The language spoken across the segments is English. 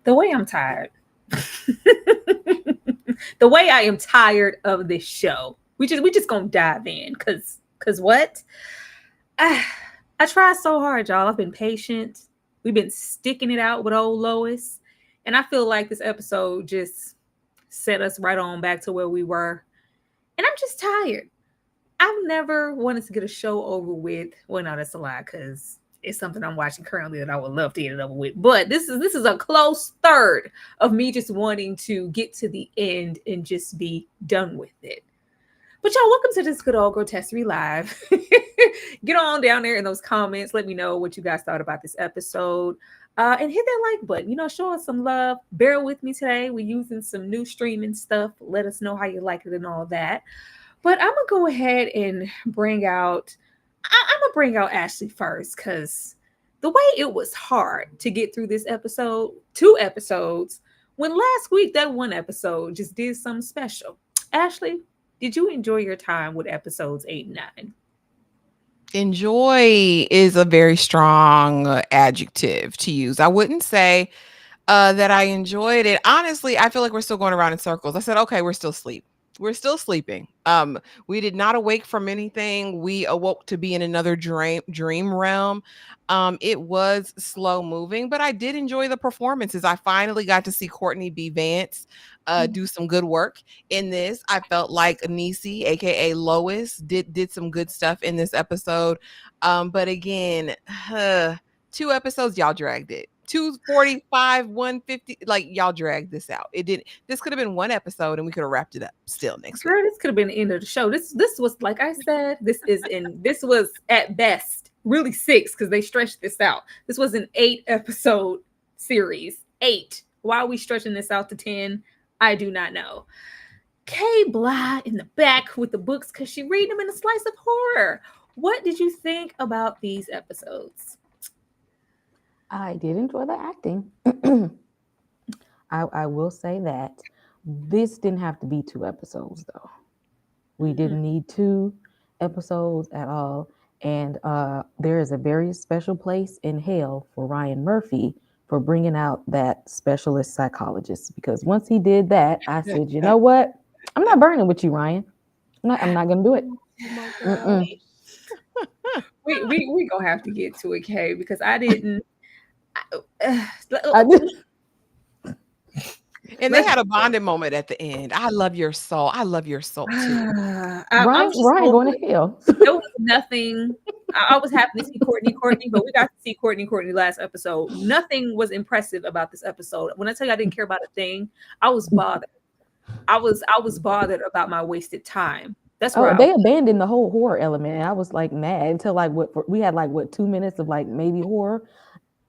The way I'm tired. The way I am tired of this show. We just gonna dive in cause what? I tried so hard, y'all. I've been patient. We've been sticking it out with old Lois. And I feel like this episode just set us right on back to where we were. And I'm just tired. I've never wanted to get a show over with. Well, no, that's a lie, because it's something I'm watching currently that I would love to get it over with. But this is a close third of me just wanting to get to the end and just be done with it. But y'all, welcome to this good old Grotesquerie Live. Get on down there in those comments. Let me know what you guys thought about this episode. And hit that like button. Show us some love. Bear with me today. We're using some new streaming stuff. Let us know how you like it and all that. But I'm going to go ahead and bring out Ashley first, because the way it was hard to get through this episode, 2 episodes, when last week that 1 episode just did something special. Ashley, did you enjoy your time with episodes 8 and 9? Enjoy is a very strong adjective to use. I wouldn't say that I enjoyed it. Honestly, I feel like we're still going around in circles. I said, okay, we're still asleep. We're still sleeping. We did not awake from anything. We awoke to be in another dream realm. It was slow moving, but I did enjoy the performances. I finally got to see Courtney B. Vance do some good work in this. I felt like Niecy, aka Lois, did some good stuff in this episode. But again, 2 episodes, y'all dragged it. 245, 150, like y'all dragged this out. This could have been 1 episode and we could have wrapped it up still next week. This could have been the end of the show. This was, like I said, this was at best really 6, because they stretched this out. This was an 8 episode series. 8. Why are we stretching this out to 10? I do not know. Kay Bly in the back with the books because she read them in a slice of horror. What did you think about these episodes? I did enjoy the acting. I will say that this didn't have to be 2 episodes, though. We didn't need 2 episodes at all. And there is a very special place in hell for Ryan Murphy for bringing out that specialist psychologist. Because once he did that, I said, you know what? I'm not burning with you, Ryan. I'm not going to do it. We gonna have to get to it, Kay, because I didn't. And they had a bonding moment at the end. I love your soul. I love your soul too. Ryan going to hell. There was nothing I was happy to see Courtney, but we got to see Courtney last episode. Nothing was impressive about this episode. When I tell you I didn't care about a thing, I was bothered. I was bothered about my wasted time. That's where Oh, I they was. abandoned the whole horror element, and I was like mad until like we had like what 2 minutes of like maybe horror.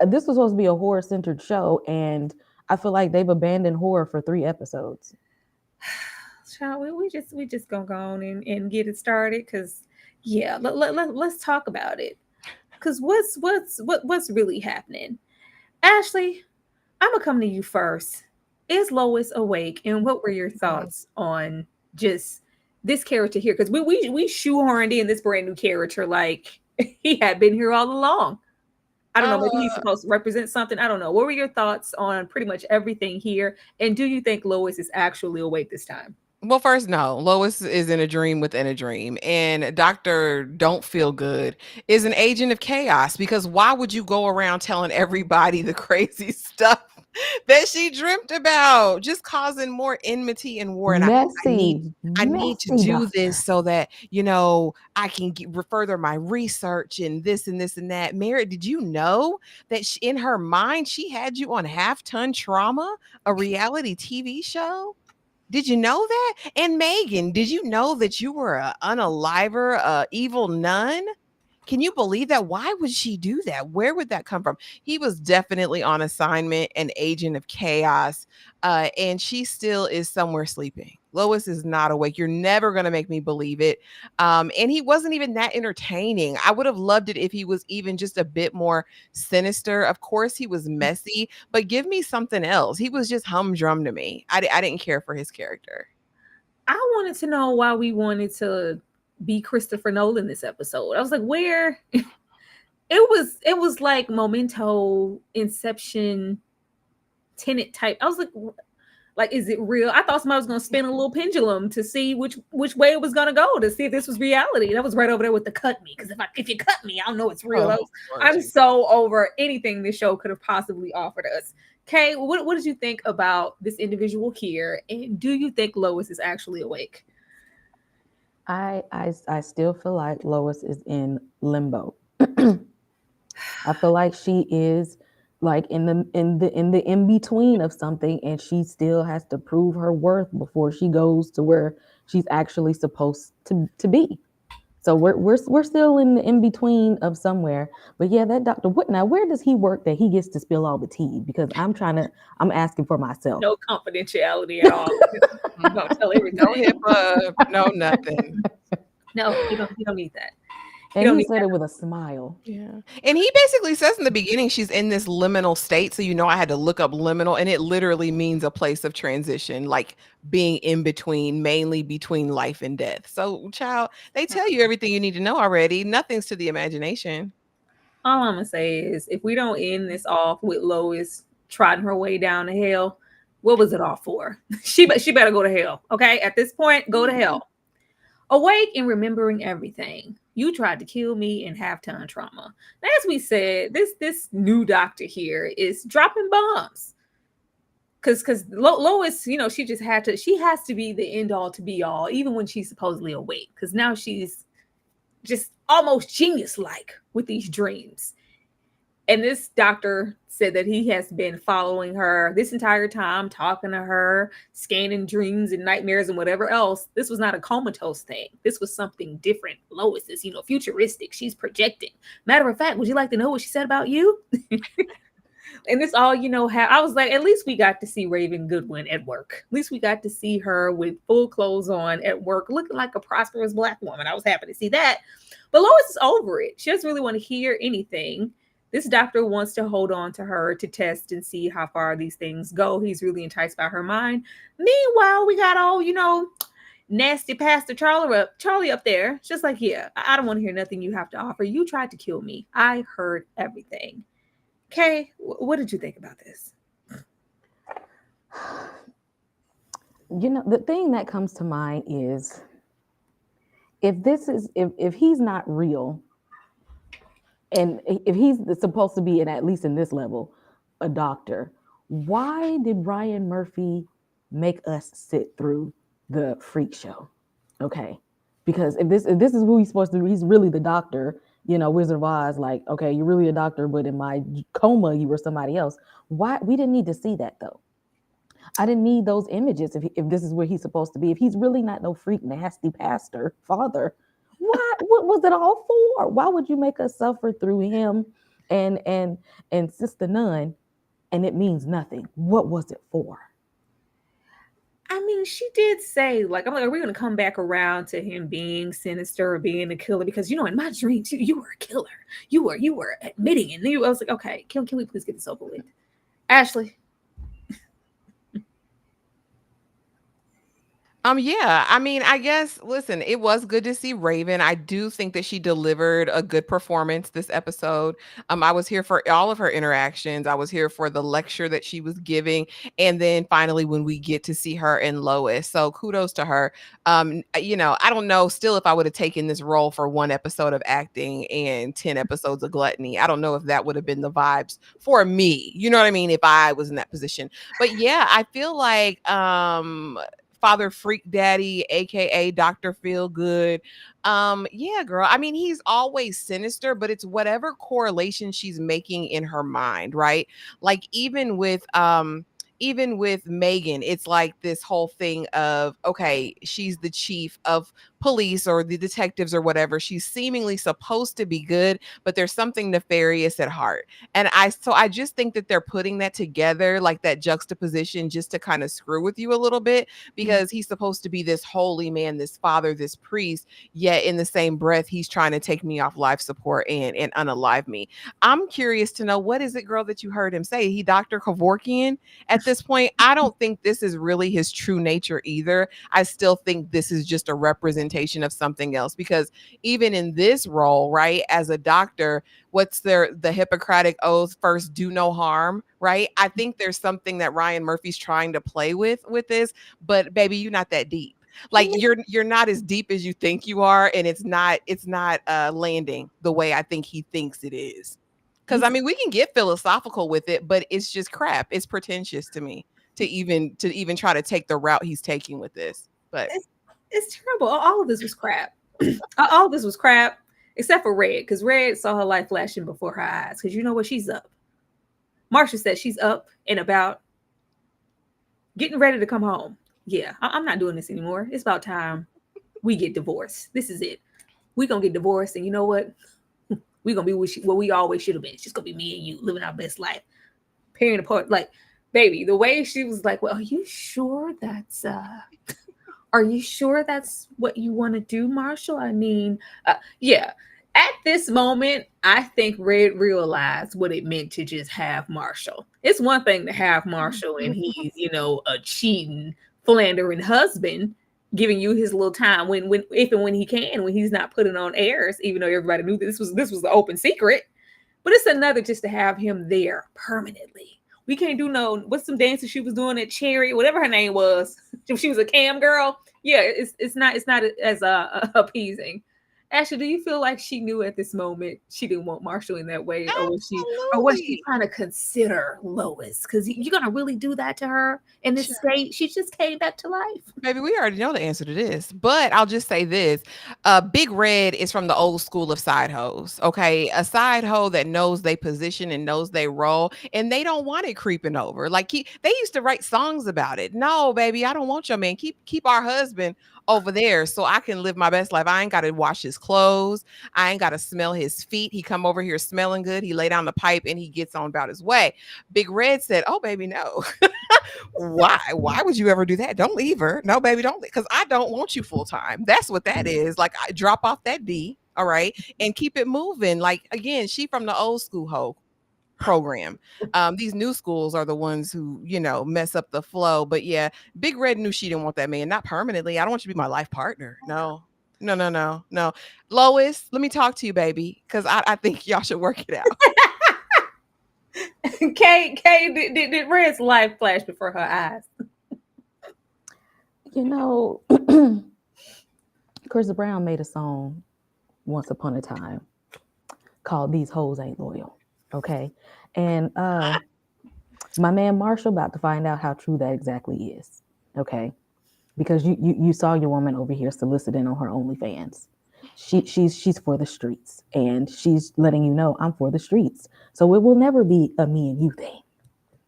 This was supposed to be a horror centered show, and I feel like they've abandoned horror for 3 episodes. Child, we just gonna go on and get it started because yeah, let's talk about it. Because what's really happening? Ashley, I'm gonna come to you first. Is Lois awake? And what were your thoughts on just this character here? Because we shoehorned in this brand new character like he had been here all along. I don't know, maybe he's Uh, supposed to represent something. I don't know. What were your thoughts on pretty much everything here? And do you think Lois is actually awake this time? Well, first, no. Lois is in a dream within a dream, and Doctor Don't Feel Good is an agent of chaos because why would you go around telling everybody the crazy stuff that she dreamt about, just causing more enmity and war? And Messy, I need to messy do this doctor. so that I can further my research and this and that. Merritt, did you know that in her mind she had you on Half Ton Trauma, a reality TV show? Did you know that? And Megan, did you know that you were a unaliver, evil nun? Can you believe that? Why would she do that? Where would that come from? He was definitely on assignment, an agent of chaos, and she still is somewhere sleeping. Lois is not awake. You're never going to make me believe it. And he wasn't even that entertaining. I would have loved it if he was even just a bit more sinister. Of course, he was messy, but give me something else. He was just humdrum to me. I didn't care for his character. I wanted to know why we wanted to be Christopher Nolan this episode. I was like, where it was like Memento, Inception, Tenet type. I was like, is it real? I thought somebody was gonna spin a little pendulum to see which way it was gonna go to see if this was reality. And I was right over there with the cut me because if you cut me, I'll know it's real. I'm so over anything this show could have possibly offered us. Kay, what did you think about this individual here? And do you think Lois is actually awake? I still feel like Lois is in limbo. I feel like she is like in the in between of something, and she still has to prove her worth before she goes to where she's actually supposed to be. So we're still in the in between of somewhere. But yeah, that doctor. What now? Where does he work that he gets to spill all the tea? Because I'm asking for myself. No confidentiality at all. Don't tell everything. No HIPAA, no nothing. No, you don't need that. You And don't he need said that. it with a smile. Yeah. And he basically says in the beginning she's in this liminal state. So, I had to look up liminal, and it literally means a place of transition, like being in between, mainly between life and death. So, child, they tell you everything you need to know already. Nothing's to the imagination. All I'm gonna say is if we don't end this off with Lois trotting her way down to hell, what was it all for? She better go to hell. Okay, at this point, go to hell. Awake and remembering everything. You tried to kill me in halftime trauma. Now, as we said, this new doctor here is dropping bombs. Because Lois, she has to be the end all to be all, even when she's supposedly awake. Because now she's just almost genius like with these dreams. And this doctor said that he has been following her this entire time, talking to her, scanning dreams and nightmares and whatever else. This was not a comatose thing. This was something different. Lois is, futuristic. She's projecting. Matter of fact, would you like to know what she said about you? And this all, I was like, at least we got to see Raven Goodwin at work. At least we got to see her with full clothes on at work, looking like a prosperous Black woman. I was happy to see that. But Lois is over it. She doesn't really want to hear anything. This doctor wants to hold on to her to test and see how far these things go. He's really enticed by her mind. Meanwhile, we got all, nasty Pastor Charlie up there. It's just like, yeah, I don't want to hear nothing you have to offer. You tried to kill me. I heard everything. Kay, what did you think about this? The thing that comes to mind is if he's not real, and if he's supposed to be, at least in this level, a doctor, why did Ryan Murphy make us sit through the freak show? Okay, because if this is who he's supposed to be, he's really the doctor. Wizard of Oz, like, okay, you're really a doctor, but in my coma, you were somebody else. Why? We didn't need to see that though. I didn't need those images if this is where he's supposed to be. If he's really not no freak, nasty pastor, father, why? What was it all for? Why would you make us suffer through him and and and Sister Nun, and it means nothing? What was it for? I mean, she did say, like, I'm like, are we going to come back around to him being sinister or being a killer? Because, in my dreams, you were a killer. You were admitting it. I was like, okay, can we please get this over with? Ashley. Yeah, I mean, I guess, listen, it was good to see Raven. I do think that she delivered a good performance this episode. I was here for all of her interactions. I was here for the lecture that she was giving. And then finally, when we get to see her and Lois. So kudos to her. I don't know still if I would have taken this role for one episode of acting and 10 episodes of gluttony. I don't know if that would have been the vibes for me. You know what I mean? If I was in that position. But yeah, I feel like Father Freak Daddy, aka Dr. Feel Good. Yeah, girl. I mean, he's always sinister, but it's whatever correlation she's making in her mind, right? Like even with Megan, it's like this whole thing of, okay, she's the chief of police or the detectives or whatever. She's seemingly supposed to be good, but there's something nefarious at heart. And I just think that they're putting that together, like that juxtaposition, just to kind of screw with you a little bit, because he's supposed to be this holy man, this father, this priest, yet in the same breath, he's trying to take me off life support and unalive me. I'm curious to know, what is it, girl, that you heard him say? He Dr. Kevorkian at this point? I don't think this is really his true nature either. I still think this is just a representation of something else, because even in this role, right, as a doctor, what's the Hippocratic oath? First, do no harm, right? I think there's something that Ryan Murphy's trying to play with this, but baby, you're not that deep. Like you're not as deep as you think you are, and it's not landing the way I think he thinks it is. Because I mean, we can get philosophical with it, but it's just crap. It's pretentious to me to even try to take the route he's taking with this. But it's terrible. All of this was crap. All of this was crap, except for Red, because Red saw her life flashing before her eyes. Because you know what? She's up. Marsha said she's up and about, getting ready to come home. Yeah, I'm not doing this anymore. It's about time we get divorced. This is it. We're going to get divorced. And you know what? We're going to be what we always should have been. It's just going to be me and you living our best life. Pairing apart. Like, baby, the way she was like, well, are you sure that's what you want to do, Marshall? I mean, yeah. At this moment, I think Red realized what it meant to just have Marshall. It's one thing to have Marshall and he's, a cheating, philandering husband, giving you his little time when if and when he can, when he's not putting on airs, even though everybody knew this was the open secret. But it's another just to have him there permanently. We can't do what's some dances she was doing at Cherry, whatever her name was. She was a cam girl. Yeah, it's not as appeasing. Ashley, do you feel like she knew at this moment she didn't want Marshall in that way, or was she trying to consider Lois? Because you're gonna really do that to her in this state? She just came back to life. Baby, we already know the answer to this, but I'll just say this: Big Red is from the old school of side hoes. Okay, a side hoe that knows they position and knows they role, and they don't want it creeping over. Like they used to write songs about it. No, baby, I don't want your man. Keep our husband over there so I can live my best life. I ain't got to wash his clothes. I ain't got to smell his feet. He come over here smelling good. He lay down the pipe and he gets on about his way. Big Red said, oh, baby, no. Why would you ever do that? Don't leave her. No, baby, don't leave. Because I don't want you full time. That's what that is. Like, I drop off that D, all right, and keep it moving. Like, again, she from the old school hoe program. These new schools are the ones who, mess up the flow. But yeah, Big Red knew she didn't want that man, not permanently. I don't want you to be my life partner. No. Lois, let me talk to you, baby, because I think y'all should work it out. Kay, did Red's life flash before her eyes? Chris Brown made a song once upon a time called These Hoes Ain't Loyal. Okay. And my man Marshall about to find out how true that exactly is. Okay. Because you saw your woman over here soliciting on her OnlyFans. She's for the streets, and she's letting you know I'm for the streets. So it will never be a me and you thing.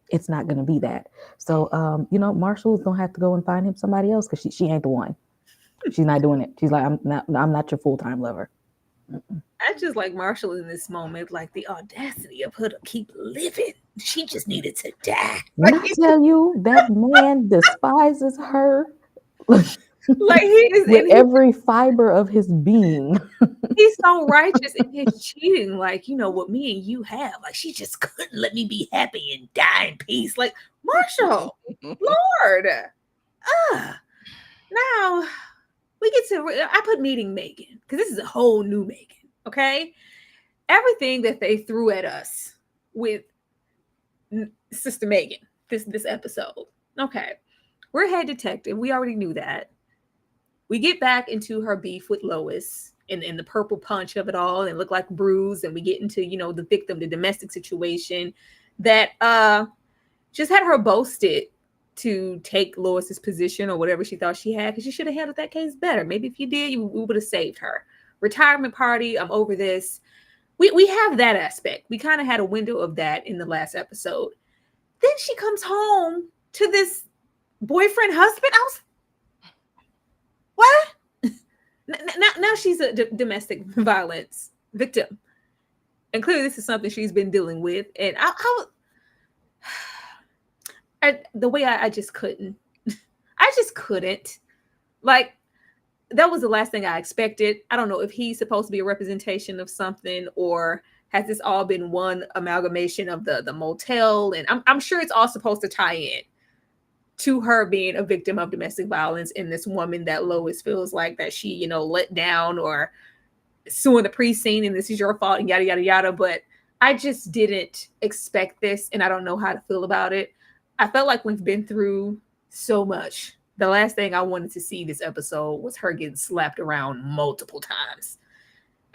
It's not gonna be that. So Marshall's gonna have to go and find him somebody else because she ain't the one. She's not doing it. She's like, I'm not your full-time lover. I just like Marshall in this moment, like the audacity of her to keep living. She just needed to die. When I tell you that man despises her Like he is, with and every fiber of his being. he's so righteous in his cheating. Like, what me and you have. Like, she just couldn't let me be happy and die in peace. Like, Marshall, Lord. Now we get to, I put meeting Megan because this is a whole new Megan. Okay. Everything that they threw at us with Sister Megan, this episode. Okay. We're head detective. We already knew that. We get back into her beef with Lois and the purple punch of it all and look like bruise. And we get into, the victim, the domestic situation that just had her boasted to take Lois's position or whatever she thought she had, because she should have handled that case better. Maybe if you did, we would have saved her. Retirement party, I'm over this. We have that aspect. We kind of had a window of that in the last episode. Then she comes home to this boyfriend, husband. I was, what? Now she's a domestic violence victim. And clearly this is something she's been dealing with. And the way I just couldn't. I just couldn't. Like, that was the last thing I expected. I don't know if he's supposed to be a representation of something, or has this all been one amalgamation of the motel? And I'm sure it's all supposed to tie in to her being a victim of domestic violence and this woman that Lois feels like that she, let down or suing the precinct and this is your fault and yada, yada, yada. But I just didn't expect this, and I don't know how to feel about it. I felt like we've been through so much. The last thing I wanted to see this episode was her getting slapped around multiple times.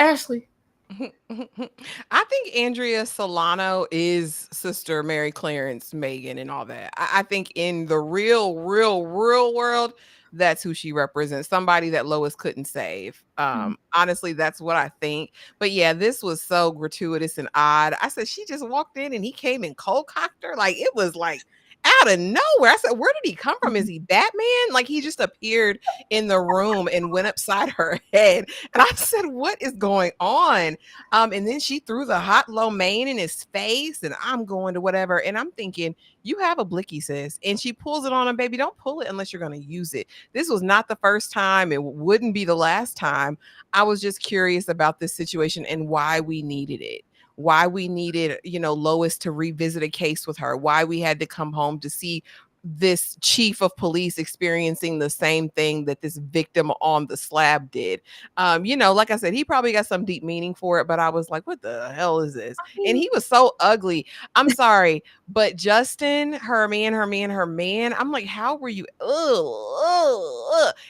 Ashley. I think Andrea Solano is Sister Mary Clarence Megan and all that. I think in the real world, that's who she represents. Somebody that Lois couldn't save. Honestly, that's what I think. But yeah, this was so gratuitous and odd. I said, she just walked in and he came and cold cocked her. Like, it was like out of nowhere. I said, where did he come from? Is he Batman? Like, he just appeared in the room and went upside her head. And I said, what is going on? And then she threw the hot lo mein in his face, and I'm going to whatever. And I'm thinking, you have a blicky, sis. And she pulls it on him, baby. Don't pull it unless you're going to use it. This was not the first time. It wouldn't be the last time. I was just curious about this situation and why we needed it. Why we needed, Lois to revisit a case with her, why we had to come home to see this chief of police experiencing the same thing that this victim on the slab did. Like I said, he probably got some deep meaning for it, but I was like, what the hell is this? And he was so ugly. I'm sorry, but Justin, her man, I'm like, how were you?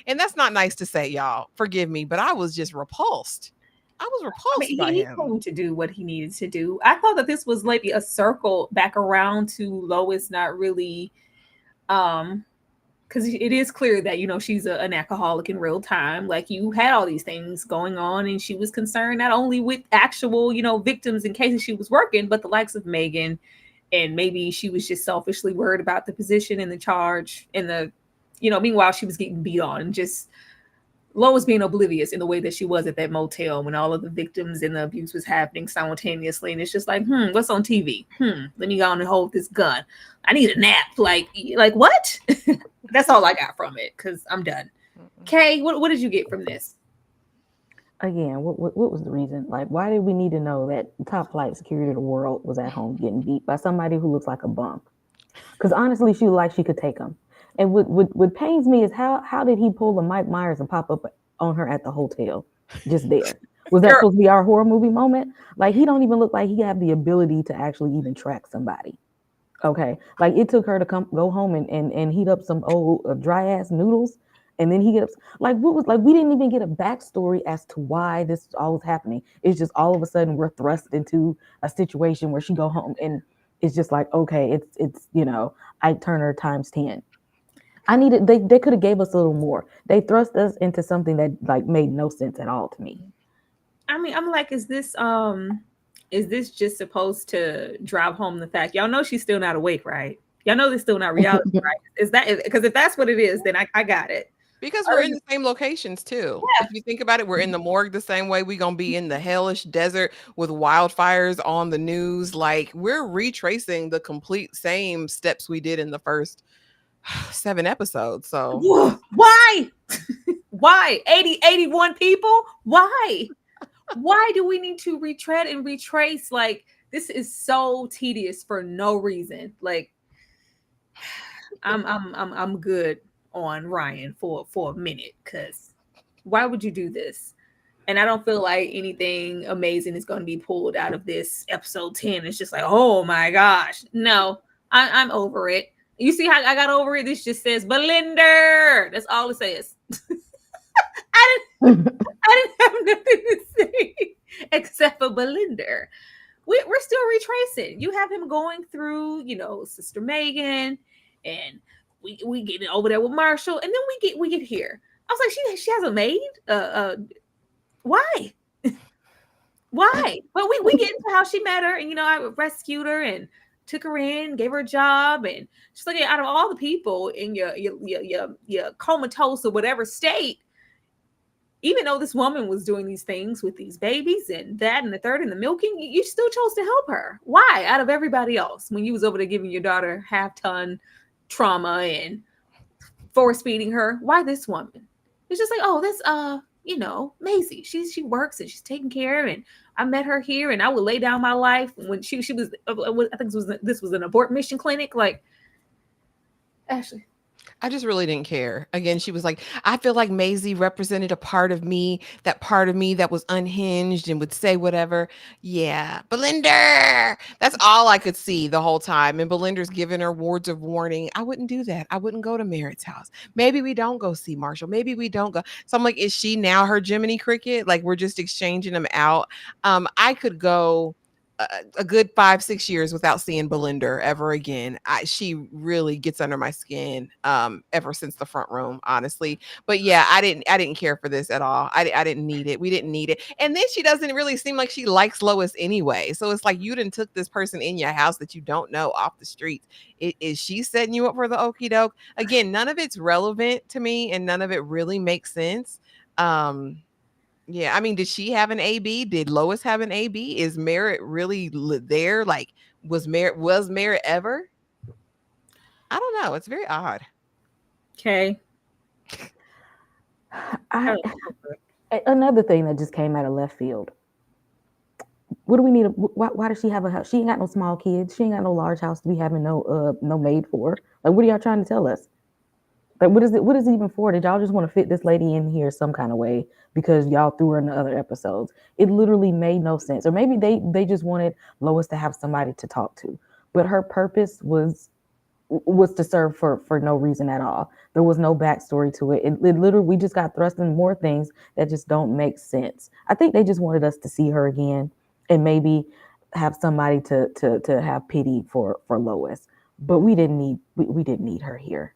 And that's not nice to say, y'all. Forgive me, but I was just repulsed. I was repulsed by him. He's going to do what he needed to do. I thought that this was maybe a circle back around to Lois not really, because it is clear that she's an alcoholic in real time. Like, you had all these things going on, and she was concerned not only with actual victims in cases she was working, but the likes of Megan, and maybe she was just selfishly worried about the position and the charge and the meanwhile she was getting beat on, and just Lois being oblivious in the way that she was at that motel when all of the victims and the abuse was happening simultaneously. And it's just like, what's on TV? Let me go on and hold this gun. I need a nap. Like what? That's all I got from it, because I'm done. Kay, what did you get from this? Again, what was the reason? Like, why did we need to know that top flight security of the world was at home getting beat by somebody who looks like a bum? Because honestly, she looked like she could take him. And what pains me is how did he pull the Mike Myers and pop up on her at the hotel just there? Was that supposed to be our horror movie moment? Like, he don't even look like he have the ability to actually even track somebody. Okay, like, it took her to go home and heat up some old dry ass noodles, and then he gets like, what was, like, we didn't even get a backstory as to why this all was happening. It's just all of a sudden we're thrust into a situation where she go home and it's just like, okay, it's Ike Turner times 10. They could have gave us a little more. They thrust us into something that like made no sense at all to me. I mean, I'm like, is this just supposed to drive home the fact y'all know she's still not awake, right? Y'all know this still not reality, right? Is that because if that's what it is, then I got it. Because we're in the same locations too. Yeah. If you think about it, we're in the morgue the same way. We're gonna be in the hellish desert with wildfires on the news. Like we're retracing the complete same steps we did in the first 7 episodes. So Why? Why? 81 people? Why? Why do we need to retread and retrace? Like, this is so tedious for no reason. Like, I'm good on Ryan for a minute, because why would you do this? And I don't feel like anything amazing is going to be pulled out of this episode 10. It's just like, oh my gosh. No, I'm over it. You see how I got over it? This just says Belinda. That's all it says. I didn't have nothing to say except for Belinda. We're still retracing. You have him going through, Sister Megan, and we get over there with Marshall, and then we get here. I was like, she has a maid. Why? Why? But we get into how she met her, and I rescued her and took her in, gave her a job, and she's like, out of all the people in your comatose or whatever state, even though this woman was doing these things with these babies and that and the third and the milking, you still chose to help her. Why? Out of everybody else, when you was over there giving your daughter half-ton trauma and force feeding her, why this woman? It's just like, oh, that's Maisie. She works and she's taking care, and I met her here, and I would lay down my life when she was. I think this was an abort mission clinic. Like, Ashley, I just really didn't care. Again, she was like, I feel like Maisie represented a part of me that was unhinged and would say whatever. Yeah, Belinda. That's all I could see the whole time. And Belinda's giving her words of warning. I wouldn't do that. I wouldn't go to Merritt's house. Maybe we don't go see Marshall. Maybe we don't go. So I'm like, is she now her Jiminy Cricket? Like we're just exchanging them out. I could go a good 5-6 years without seeing Belinda ever again. She really gets under my skin ever since the front room, honestly. But yeah, I didn't care for this at all. I didn't need it. We didn't need it. And then she doesn't really seem like she likes Lois anyway. So it's like you done took this person in your house that you don't know off the streets. Is she setting you up for the okie doke? Again, none of it's relevant to me and none of it really makes sense. Yeah, I mean, did she have an AB? Did Lois have an AB? Is Merritt really there? Like, was Merritt ever? I don't know. It's very odd. Okay. Another thing that just came out of left field. What do we need? Why does she have a house? She ain't got no small kids. She ain't got no large house to be having no maid for. Like, what are y'all trying to tell us? Like, what is it? What is it even for? Did y'all just want to fit this lady in here some kind of way because y'all threw her in the other episodes? It literally made no sense. Or maybe they just wanted Lois to have somebody to talk to. But her purpose was to serve for no reason at all. There was no backstory to it. It literally, we just got thrust in more things that just don't make sense. I think they just wanted us to see her again and maybe have somebody to have pity for Lois. But we didn't need her here.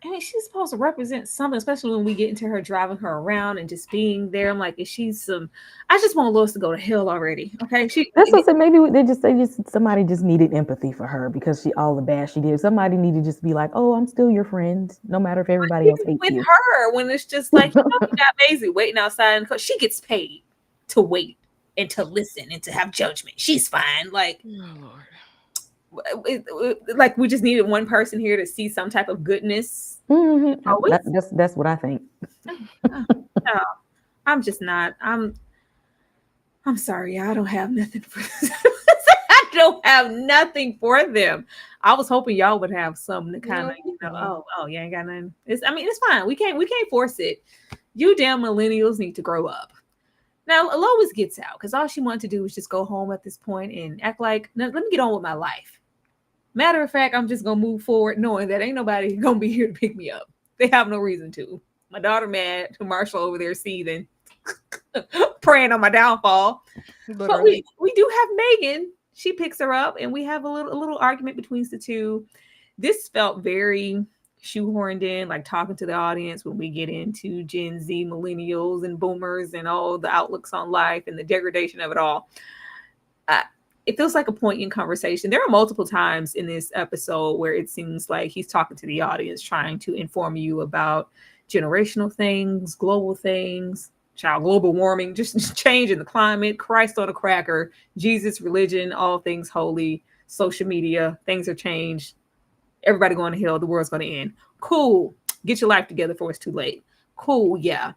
I mean, she's supposed to represent something, especially when we get into her driving her around and just being there. I'm like, is she I just want Lois to go to hell already. Okay, that's what I said. Maybe somebody just needed empathy for her because all the bad she did. Somebody needed to just be like, oh, I'm still your friend, no matter if everybody else hates with you. Her when it's just like, you got Maisie waiting outside, and she gets paid to wait and to listen and to have judgment. She's fine. Like, oh, Lord. Like we just needed one person here to see some type of goodness. Mm-hmm. That's what I think. No, I'm just not. I'm sorry. I don't have nothing for this. I don't have nothing for them. I was hoping y'all would have something to kind of, oh, you ain't got nothing. It's fine. We can't force it. You damn millennials need to grow up. Now Lois gets out because all she wanted to do was just go home at this point and act like, no, let me get on with my life. Matter of fact, I'm just going to move forward knowing that ain't nobody going to be here to pick me up. They have no reason to. My daughter mad to Marshall over there seething, praying on my downfall. Literally. But we do have Megan. She picks her up and we have a little argument between the two. This felt very shoehorned in, like talking to the audience when we get into Gen Z, millennials, and boomers, and all the outlooks on life and the degradation of it all. Uh, it feels like a poignant conversation. There are multiple times in this episode where it seems like he's talking to the audience, trying to inform you about generational things, global things, global warming, just change in the climate, Christ on a cracker, Jesus, religion, all things holy, social media, things are changed. Everybody going to hell. The world's going to end. Cool. Get your life together before it's too late. Cool. Yeah.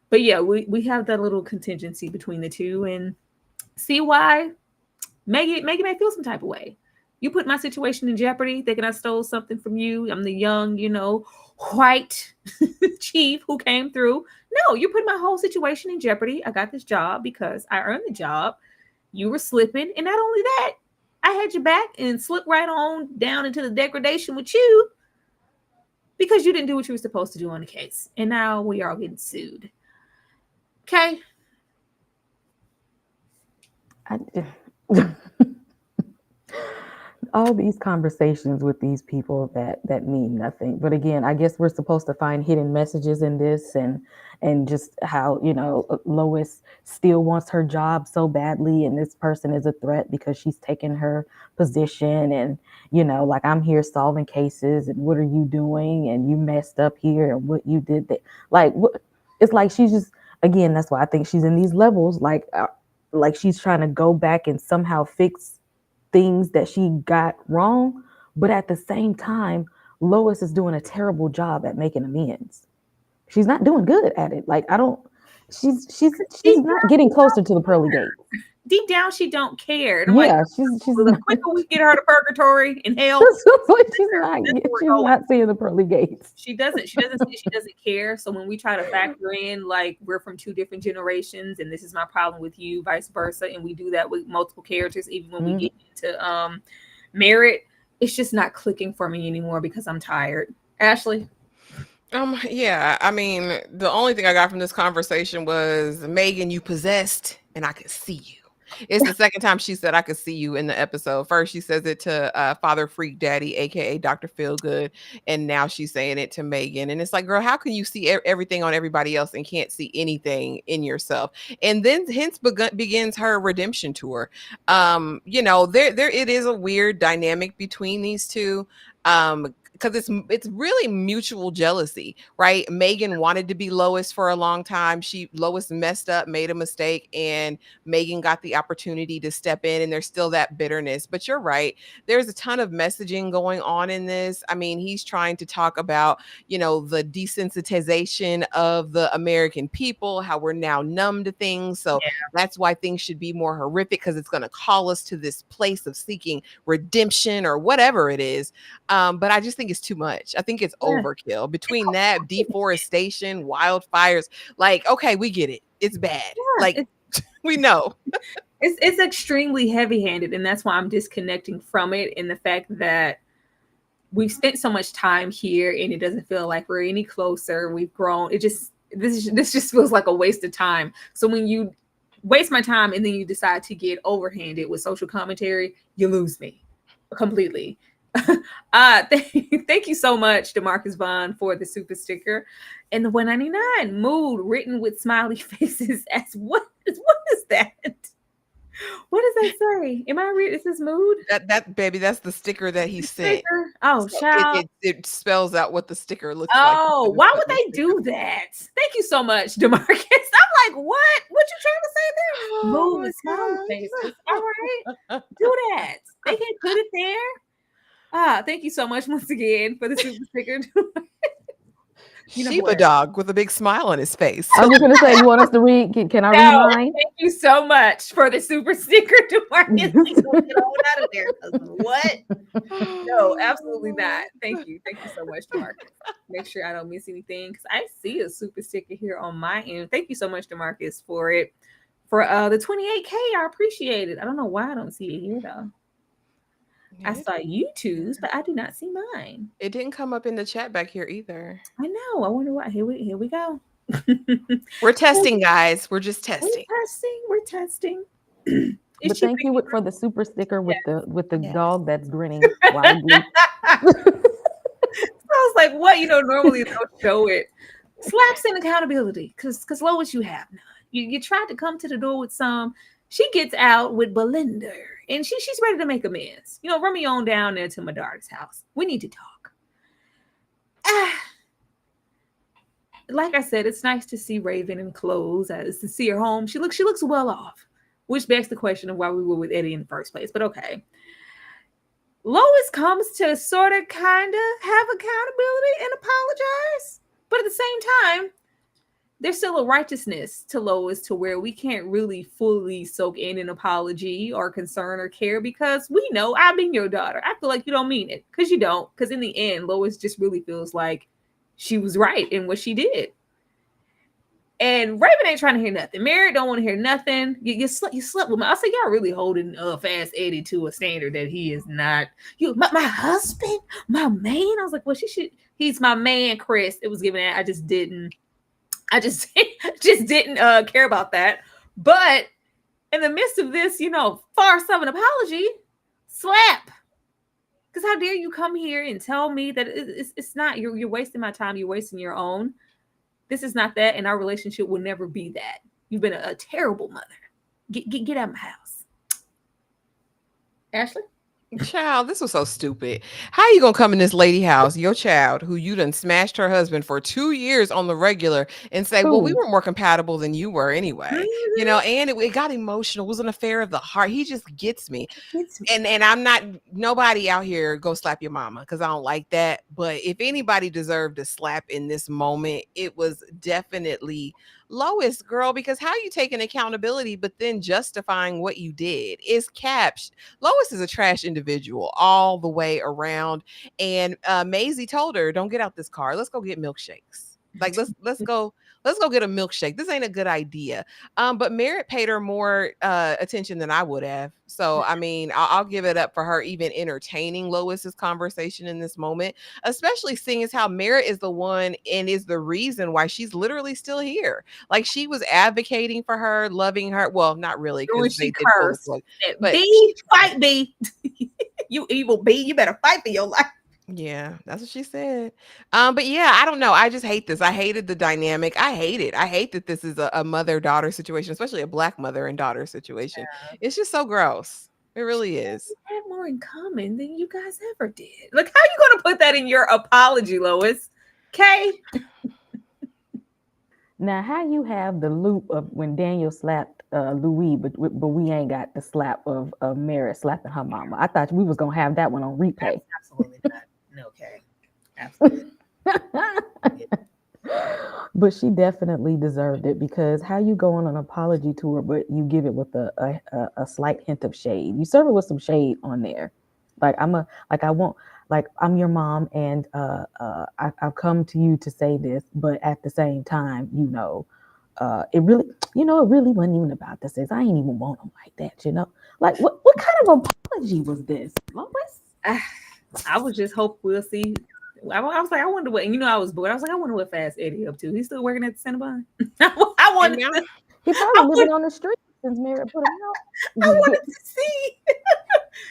But yeah, we have that little contingency between the two, and see why Megan may feel some type of way. You put my situation in jeopardy, thinking I stole something from you. I'm the young, white chief who came through. No, you put my whole situation in jeopardy. I got this job because I earned the job. You were slipping. And not only that, I had your back and slipped right on down into the degradation with you because you didn't do what you were supposed to do on the case. And now we are all getting sued. Okay. All these conversations with these people that mean nothing. But again, I guess we're supposed to find hidden messages in this, and just how, Lois still wants her job so badly, and this person is a threat because she's taken her position, and like, I'm here solving cases, and what are you doing, and you messed up here, and what you did that, like, what, it's like she's just, again, that's why I think she's in these levels, like she's trying to go back and somehow fix things that she got wrong, but at the same time, Lois is doing a terrible job at making amends. She's not doing good at it. Like, she's not getting closer to the pearly gates. Deep down, she don't care. And yeah, she's the quicker we get her to purgatory and hell, she's not seeing the pearly gates. She doesn't care. So when we try to factor in, like, we're from two different generations, and this is my problem with you, vice versa, and we do that with multiple characters, even when we get into Merit, it's just not clicking for me anymore because I'm tired. Ashley. Yeah, I mean, the only thing I got from this conversation was, Megan, you possessed, and I could see you. It's the second time she said I could see you in the episode. First, she says it to Father Freak Daddy, aka Dr. Feelgood, and now she's saying it to Megan. And it's like, girl, how can you see everything on everybody else and can't see anything in yourself? And then hence begins her redemption tour. There it is a weird dynamic between these two. Because it's really mutual jealousy, right? Megan wanted to be Lois for a long time. Lois messed up, made a mistake, and Megan got the opportunity to step in, and there's still that bitterness. But you're right. There's a ton of messaging going on in this. I mean, he's trying to talk about, the desensitization of the American people, how we're now numb to things. So that's why things should be more horrific, because it's going to call us to this place of seeking redemption or whatever it is. But I just think it's too much. I think it's overkill between that, deforestation, wildfires. Like, okay, we get it. It's bad. We know. It's extremely heavy-handed, and that's why I'm disconnecting from it. And the fact that we've spent so much time here, and it doesn't feel like we're any closer. We've grown. This just feels like a waste of time. So when you waste my time and then you decide to get overhanded with social commentary, you lose me completely. Thank you so much, DeMarcus Vaughn, for the super sticker and the 199 mood written with smiley faces. As what is that? What does that say? Am I reading? Is this mood? That baby, that's the sticker that he sent. Oh, so child. It spells out what the sticker looks like. Oh, why would they do that? Thank you so much, DeMarcus. I'm like, what? What you trying to say there? Mood with smiley faces. All right, do that. They can put it there. Thank you so much once again for the super sticker. Sheba dog with a big smile on his face. I was just going to say, you want us to read? Can I read mine? Thank you so much for the super sticker, DeMarcus. Get on out of there. What? No, absolutely not. Thank you. Thank you so much, DeMarcus. Make sure I don't miss anything, because I see a super sticker here on my end. Thank you so much, DeMarcus, for it. For the 28K, I appreciate it. I don't know why I don't see it here, though. I saw YouTube's, but I do not see mine. It didn't come up in the chat back here either. I know. I wonder why. Here we go. We're testing, guys. We're just testing. We're testing. But thank you for the super sticker with the dog that's grinning widely. So was like, what? Normally they'll show it. Slaps and accountability. Because Lois, you have none. You tried to come to the door with some. She gets out with Belinda. And she's ready to make amends. Run me on down there to my daughter's house. We need to talk. Like I said, it's nice to see Raven in clothes, to see her home. She looks well off, which begs the question of why we were with Eddie in the first place. But okay. Lois comes to sort of kind of have accountability and apologize. But at the same time, there's still a righteousness to Lois to where we can't really fully soak in an apology or concern or care because we know I've been your daughter. I feel like you don't mean it because you don't. Because in the end, Lois just really feels like she was right in what she did. And Raven ain't trying to hear nothing. Merritt don't want to hear nothing. You slept with me. I said, y'all really holding Fast Eddie to a standard that he is not. My husband, my man. I was like, well, he's my man, Chris. It was given that. I just didn't care about that. But in the midst of this, farce of an apology, slap. Because how dare you come here and tell me that it's not, you're wasting my time, you're wasting your own. This is not that, and our relationship will never be that. You've been a terrible mother. Get out of my house. Ashley? Child, this was so stupid. How you gonna come in this lady house, your child, who you done smashed her husband for 2 years on the regular, and say, well, we were more compatible than you were anyway. And it got emotional. It was an affair of the heart. He just gets me. And I'm not, nobody out here go slap your mama because I don't like that. But if anybody deserved a slap in this moment, it was definitely Lois, girl, because how you taking accountability but then justifying what you did is caps. Lois is a trash individual all the way around. And Maisie told her, don't get out this car. Let's go get milkshakes. Like, let's go get a milkshake. This ain't a good idea. But Merritt paid her more attention than I would have. So, I mean, I'll give it up for her even entertaining Lois's conversation in this moment, especially seeing as how Merritt is the one and is the reason why she's literally still here. Like, she was advocating for her, loving her. Well, not really, because she cursed. But B, fight B. You evil B, you better fight for your life. Yeah, that's what she said. But yeah, I don't know. I just hate this. I hated the dynamic. I hate it. I hate that this is a mother-daughter situation, especially a Black mother and daughter situation. Yeah. It's just so gross. It really is. We have more in common than you guys ever did. Like, how are you going to put that in your apology, Lois? Okay. Now, how you have the loop of when Daniel slapped Louis, but we ain't got the slap of Merritt slapping her mama. I thought we was going to have that one on replay. Absolutely not. Okay. Absolutely. But she definitely deserved it because how you go on an apology tour, but you give it with a slight hint of shade. You serve it with some shade on there. Like I'm your mom and I've come to you to say this, but at the same time, it really wasn't even about this. I ain't even want them like that, Like what kind of apology was this, Lois? I was just hope we'll see. I was like, I wonder what, I was bored. I was like, I wonder what Fast Eddie up to. He's still working at the Cinnabon. I wanted to, he probably living on the street since Merritt put him out. I wanted to see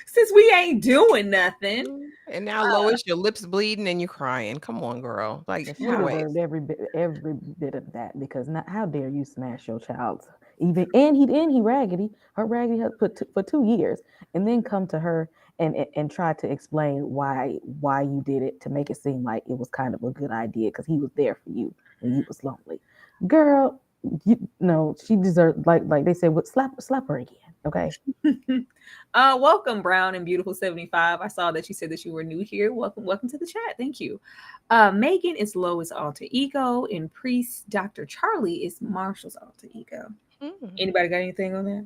since we ain't doing nothing. And now Lois, your lips bleeding and you're crying. Come on, girl. Like you deserved every bit of that because how dare you smash your child's even and he raggedy for 2 years and then come to her and try to explain why you did it to make it seem like it was kind of a good idea because he was there for you when you was lonely. Girl, she deserved like they said, slap her again. Okay. Welcome, Brown and Beautiful 75. I saw that you said that you were new here. Welcome to the chat. Thank you. Megan is Lois' alter ego, and Priest Dr. Charlie is Marshall's alter ego. Anybody got anything on that?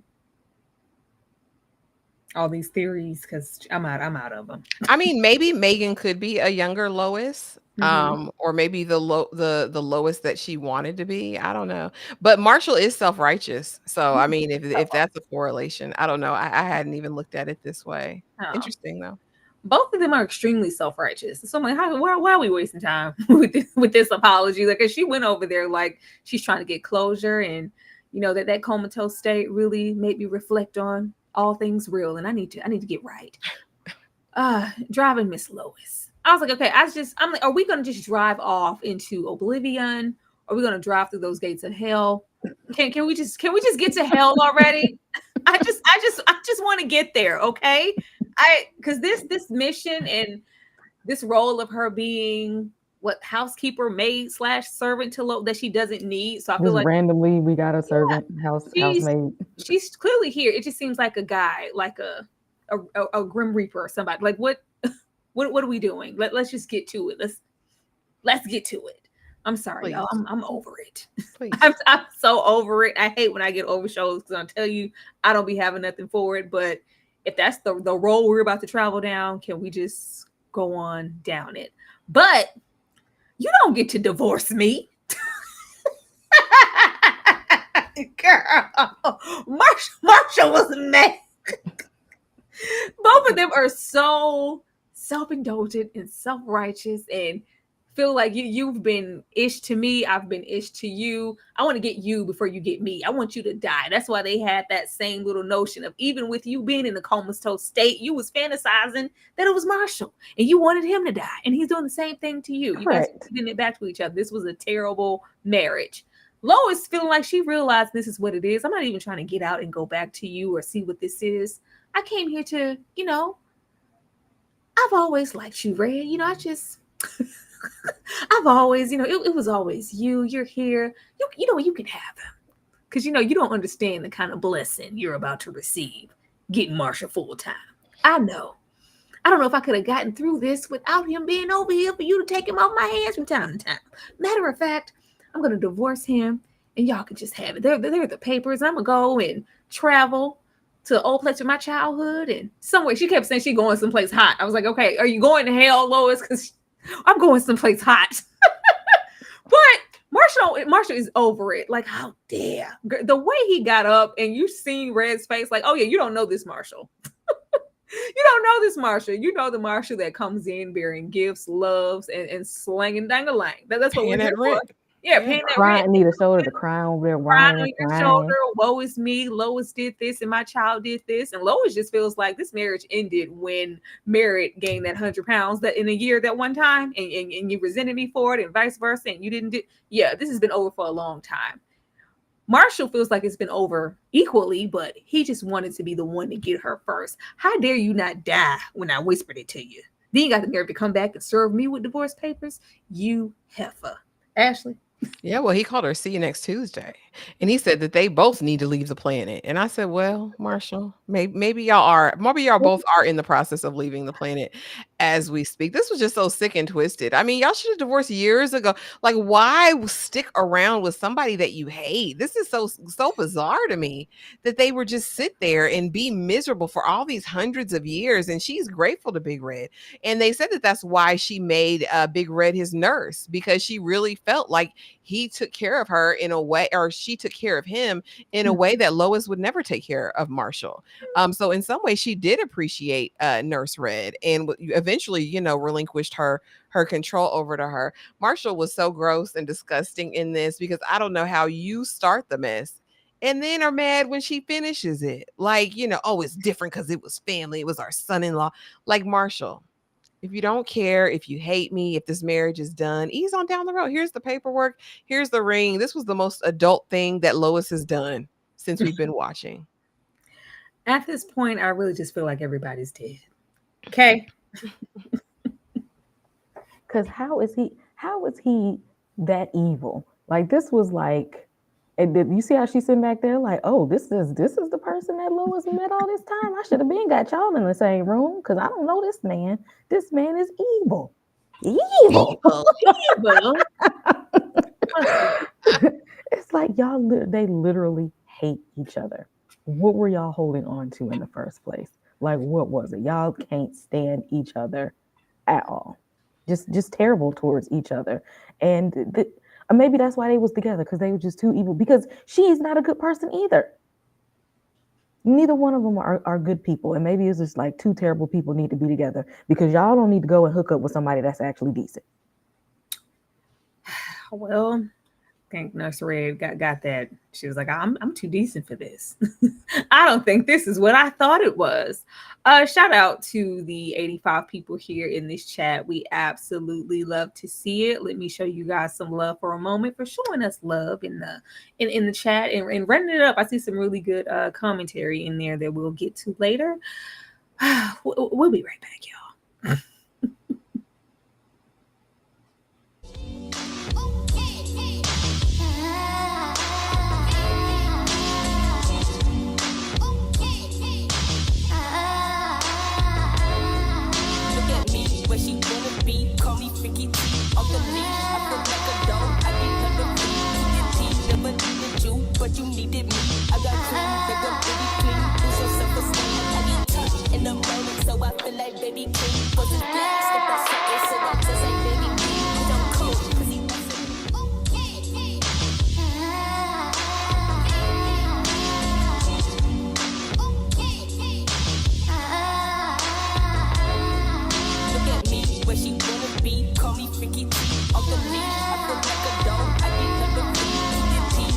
All these theories, because I'm out of them. I mean, maybe Megan could be a younger Lois, or maybe the Lois that she wanted to be. I don't know. But Marshall is self-righteous, so I mean, if that's a correlation, I don't know. I hadn't even looked at it this way. Oh. Interesting though. Both of them are extremely self-righteous. So I'm like, why are we wasting time with this apology? Like, she went over there like she's trying to get closure, and that comatose state really made me reflect on all things real, and I need to get right. Driving Miss Lois. I was like, okay, I'm like, are we gonna just drive off into oblivion? Are we gonna drive through those gates of hell? Can we just get to hell already? I just want to get there, okay? Because this mission and this role of her being what housekeeper, maid slash servant to that she doesn't need. So I feel Just like randomly, we got a yeah, servant, she's housemaid. she's clearly here. It just seems like a guy, like a grim reaper or somebody. Like what are we doing? Let's just get to it. Let's get to it. I'm sorry, Please. y'all. I'm over it. Please. I'm so over it. I hate when I get over shows because I'll tell you I don't be having nothing for it. But if that's the role we're about to travel down, can we just go on down it? But you don't get to divorce me. Girl, Marshall was mad. Both of them are so self-indulgent and self-righteous and feel like you've been ish to me, I've been ish to you. I want to get you before you get me. I want you to die. That's why they had that same little notion of, even with you being in the comatose state, you was fantasizing that it was Marshall and you wanted him to die, and he's doing the same thing to you. You guys are feeding it back to each other. This was a terrible marriage. Lois feeling like she realized this is what it is. I'm not even trying to get out and go back to you or see what this is. I came here to, I've always liked you, Red. I've always, it was always you. You're here. You can have him. Because, you don't understand the kind of blessing you're about to receive getting Marshall full time. I know. I don't know if I could have gotten through this without him being over here for you to take him off my hands from time to time. Matter of fact, I'm going to divorce him and y'all can just have it. They're the papers. I'm going to go and travel to an old place of my childhood and somewhere. She kept saying she going someplace hot. I was like, okay, are you going to hell, Lois? Because I'm going someplace hot. But Marshall is over it. Like, how dare. The way he got up and you seen Red's face, like, oh yeah, you don't know this Marshall. You don't know this Marshall. You know the Marshall that comes in bearing gifts, loves, and slanging dang-a-lang. That's what we're here for. Yeah, paying that crying, rent. need a shoulder to cry on. We're crying on your shoulder. Woe is me. Lois did this, and my child did this. And Lois just feels like this marriage ended when Merritt gained that 100 pounds that in a year that one time, and you resented me for it, and vice versa. And you didn't do. Yeah, this has been over for a long time. Marshall feels like it's been over equally, but he just wanted to be the one to get her first. How dare you not die when I whispered it to you? Then you got the nerve to come back and serve me with divorce papers? You heifer. Ashley? Yeah, well, he called her, see you next Tuesday. And he said that they both need to leave the planet. And I said, well, Marshall, maybe y'all both are in the process of leaving the planet as we speak. This was just so sick and twisted. I mean, y'all should have divorced years ago. Like, why stick around with somebody that you hate? This is so bizarre to me that they would just sit there and be miserable for all these hundreds of years. And she's grateful to Big Red. And they said that that's why she made Big Red his nurse, because she really felt like he took care of her in a way, or she took care of him in a way that Lois would never take care of Marshall. So in some way, she did appreciate Nurse Red, and eventually, relinquished her control over to her. Marshall was so gross and disgusting in this, because I don't know how you start the mess and then are mad when she finishes it. Like, oh, it's different because it was family. It was our son-in-law. Like, Marshall, if you don't care, if you hate me, if this marriage is done, ease on down the road. Here's the paperwork. Here's the ring. This was the most adult thing that Lois has done since we've been watching. At this point, I really just feel like everybody's dead. Okay. Because how is he that evil? Like, this was like, and did you see how she's sitting back there like, oh, this is the person that Lois met all this time? I should have got y'all in the same room, because I don't know this man. This man is evil. Evil. It's like they literally hate each other. What were y'all holding on to in the first place? Like, what was it? Y'all can't stand each other at all. Just terrible towards each other. And maybe that's why they was together, because they were just too evil, because she's not a good person either. Neither one of them are good people. And maybe it's just like two terrible people need to be together, because y'all don't need to go and hook up with somebody that's actually decent. Well, think Nurse Red got that. She was like, I'm too decent for this. I don't think this is what I thought it was. Shout out to the 85 people here in this chat. We absolutely love to see it. Let me show you guys some love for a moment for showing us love in the chat and running it up. I see some really good commentary in there that we'll get to later. We'll be right back, y'all. But you needed me. I got clean, they go baby clean. Lose your self-esteem. I get touched in the moment, so I feel like baby king. Was it big? Step by step, so I just like baby king. You don't cool, cause he look at me, where she wanna be. Call me freaky T. On the leash, I feel like a dog. I get hella free.